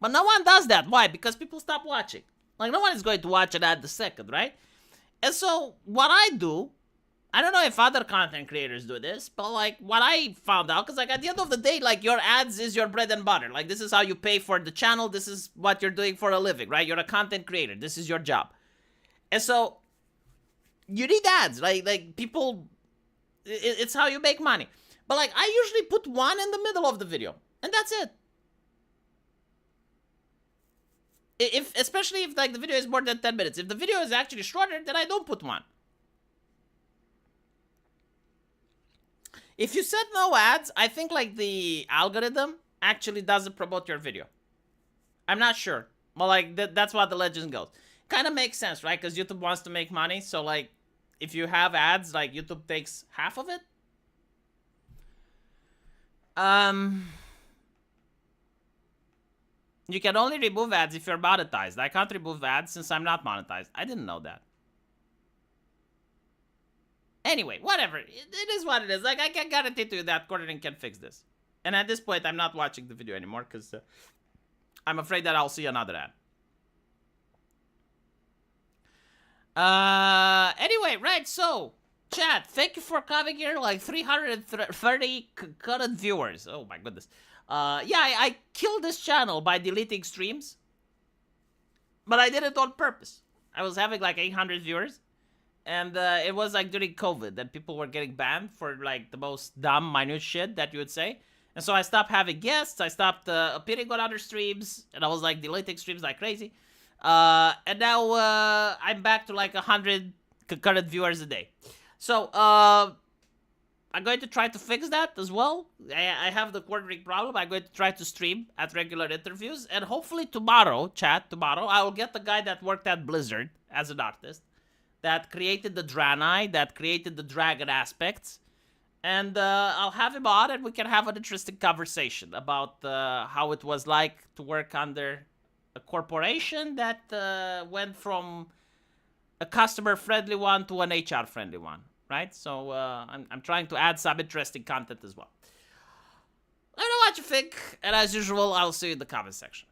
But no one does that. Why? Because people stop watching. Like, no one is going to watch an ad the second, right? And so, what I do, I don't know if other content creators do this, but, like, what I found out, because, like, at the end of the day, like, your ads is your bread and butter. Like, this is how you pay for the channel. This is what you're doing for a living, right? You're a content creator. This is your job. And so, you need ads. Like people, it's how you make money. But, like, I usually put 1 in the middle of the video, and that's it. Especially if, like, the video is more than 10 minutes. If the video is actually shorter, then I don't put 1. If you set no ads, I think, like, the algorithm actually doesn't promote your video. I'm not sure. Well, like, that's what the legend goes. Kind of makes sense, right? Because YouTube wants to make money. So, like, if you have ads, like, YouTube takes half of it. You can only remove ads if you're monetized. I can't remove ads since I'm not monetized. I didn't know that. Anyway, whatever. It is what it is. Like, I can guarantee to you that quartering can fix this. And at this point, I'm not watching the video anymore because I'm afraid that I'll see another ad. Anyway, right, so, chat, thank you for coming here, like, 330 current viewers. Oh, my goodness. Yeah, I killed this channel by deleting streams, but I did it on purpose. I was having, like, 800 viewers, and it was, like, during COVID that people were getting banned for, like, the most dumb, minute shit that you would say. And so I stopped having guests, I stopped appearing on other streams, and I was, like, deleting streams like crazy. And now, I'm back to like 100 concurrent viewers a day. So, I'm going to try to fix that as well. I have the quartering problem. I'm going to try to stream at regular interviews. And hopefully tomorrow, tomorrow, I will get the guy that worked at Blizzard as an artist, that created the Draenei, that created the dragon aspects. And, I'll have him on and we can have an interesting conversation about, how it was like to work under a corporation that went from a customer-friendly one to an HR-friendly one, right? So I'm trying to add some interesting content as well. Let me know what you think, and as usual, I'll see you in the comment section.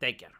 Take care.